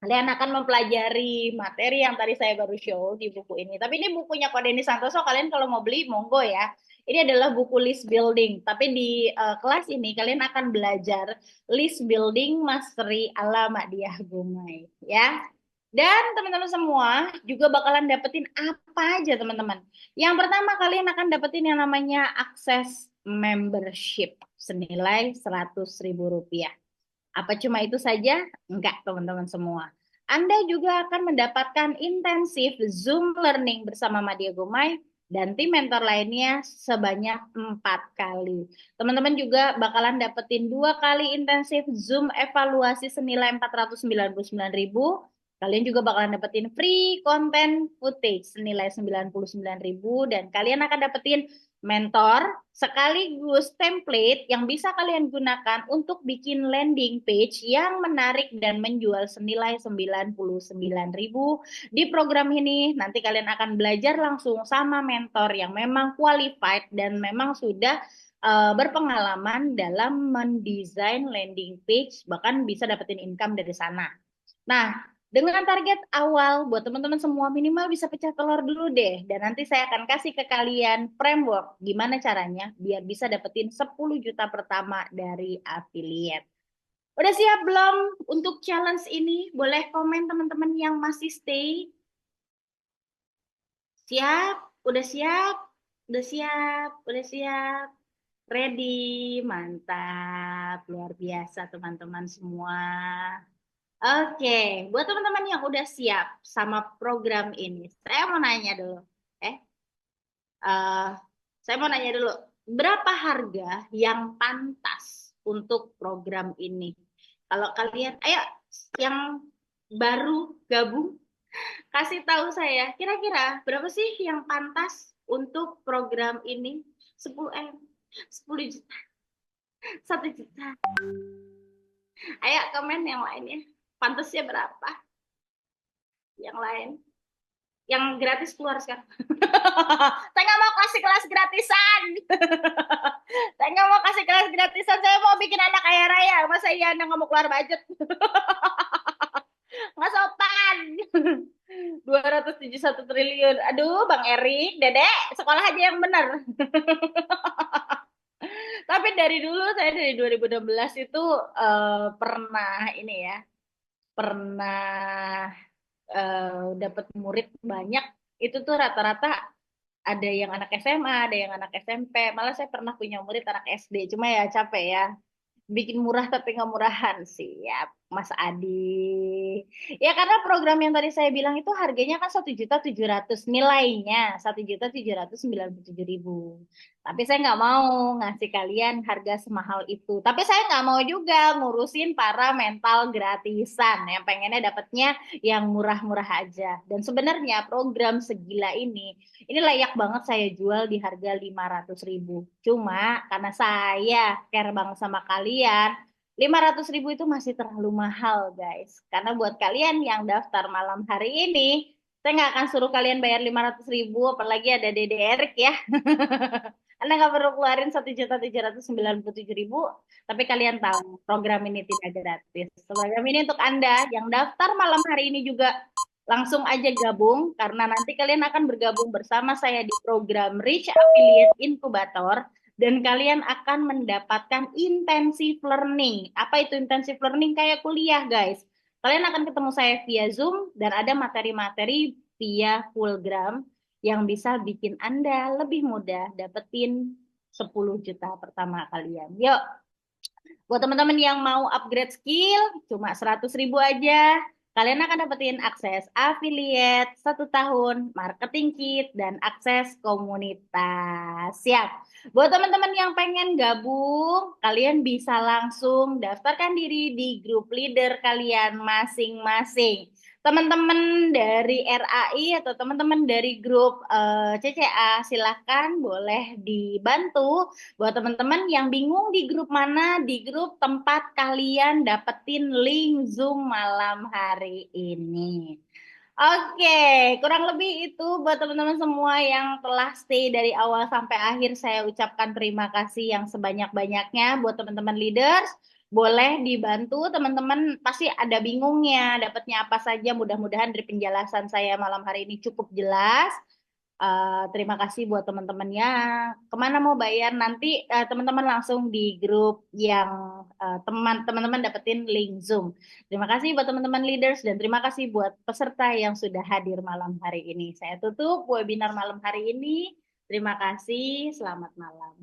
kalian akan mempelajari materi yang tadi saya baru show di buku ini. Tapi ini bukunya Ko Denny Santoso, kalian kalau mau beli, monggo ya. Ini adalah buku list building. Tapi di kelas ini kalian akan belajar list building mastery ala Mak Diah Gumai. Ya. Dan teman-teman semua juga bakalan dapetin apa aja teman-teman. Yang pertama kalian akan dapetin yang namanya akses membership senilai Rp100.000. Apa cuma itu saja? Enggak, teman-teman semua. Anda juga akan mendapatkan intensif Zoom learning bersama Madia Gumai dan tim mentor lainnya sebanyak 4 kali. Teman-teman juga bakalan dapetin 2 kali intensif Zoom evaluasi senilai 499.000 Kalian juga bakalan dapetin free content footage senilai 99.000 dan kalian akan dapetin mentor sekaligus template yang bisa kalian gunakan untuk bikin landing page yang menarik dan menjual senilai 99.000 di program ini. Nanti kalian akan belajar langsung sama mentor yang memang qualified dan memang sudah berpengalaman dalam mendesain landing page, bahkan bisa dapetin income dari sana. Nah, dengan target awal buat teman-teman semua minimal bisa pecah telur dulu deh. Dan nanti saya akan kasih ke kalian framework gimana caranya biar bisa dapetin 10 juta pertama dari affiliate. Udah siap belum untuk challenge ini? Boleh komen teman-teman yang masih stay. Siap? Udah siap? Udah siap? Udah siap? Ready? Mantap. Luar biasa teman-teman semua. Oke, buat teman-teman yang udah siap sama program ini, saya mau nanya dulu. Eh, eh, saya mau nanya dulu, berapa harga yang pantas untuk program ini? Kalau kalian, ayo yang baru gabung, kasih tahu saya, kira-kira berapa sih yang pantas untuk program ini? 10 M, 10 juta, 1 juta. Ayo komen yang lainnya, pantasnya berapa? Yang lain? Yang gratis keluar sekarang. Saya nggak mau kasih kelas gratisan. Saya nggak mau kasih kelas gratisan. Saya mau bikin anak kaya raya. Masa iya anda nggak mau keluar budget? Nggak sopan. 271 triliun. Aduh, Bang Erik, Dedek, sekolah aja yang benar. Tapi dari dulu, saya dari 2016 itu pernah ini ya, pernah dapat murid banyak. Itu tuh rata-rata ada yang anak SMA, ada yang anak SMP. Malah saya pernah punya murid anak SD. Cuma ya capek ya. Bikin murah tapi nggak murahan. Siap, Mas Adi. Ya karena program yang tadi saya bilang itu harganya kan 1.700.000 nilainya 1.797.000. Tapi saya nggak mau ngasih kalian harga semahal itu. Tapi saya nggak mau juga ngurusin para mental gratisan yang pengennya dapatnya yang murah-murah aja. Dan sebenarnya program segila ini layak banget saya jual di harga 500.000. Cuma karena saya care banget sama kalian, 500.000 itu masih terlalu mahal, guys. Karena buat kalian yang daftar malam hari ini, saya nggak akan suruh kalian bayar 500.000, apalagi ada Dede Erik ya. Anda nggak perlu keluarin 1.797.000, tapi kalian tahu program ini tidak gratis. Program ini untuk Anda yang daftar malam hari ini juga langsung aja gabung karena nanti kalian akan bergabung bersama saya di program Rich Affiliate Incubator dan kalian akan mendapatkan intensive learning. Apa itu intensive learning? Kayak kuliah, guys. Kalian akan ketemu saya via Zoom dan ada materi-materi via Fullgram yang bisa bikin Anda lebih mudah dapetin 10 juta pertama kalian. Yuk, buat teman-teman yang mau upgrade skill, cuma 100.000 aja. Kalian akan dapetin akses affiliate 1 tahun, marketing kit, dan akses komunitas. Siap. Buat teman-teman yang pengen gabung, kalian bisa langsung daftarkan diri di grup leader kalian masing-masing. Teman-teman dari RAI atau teman-teman dari grup CCA, silahkan boleh dibantu. Buat teman-teman yang bingung di grup mana, di grup tempat kalian dapetin link Zoom malam hari ini. Oke, kurang lebih itu buat teman-teman semua yang telah stay dari awal sampai akhir. Saya ucapkan terima kasih yang sebanyak-banyaknya buat teman-teman leaders. Boleh dibantu, teman-teman pasti ada bingungnya, dapatnya apa saja. Mudah-mudahan dari penjelasan saya malam hari ini cukup jelas. Terima kasih buat teman-temannya. Kemana mau bayar nanti teman-teman langsung di grup yang teman-teman dapetin link Zoom. Terima kasih buat teman-teman leaders dan terima kasih buat peserta yang sudah hadir malam hari ini. Saya tutup webinar malam hari ini. Terima kasih, selamat malam.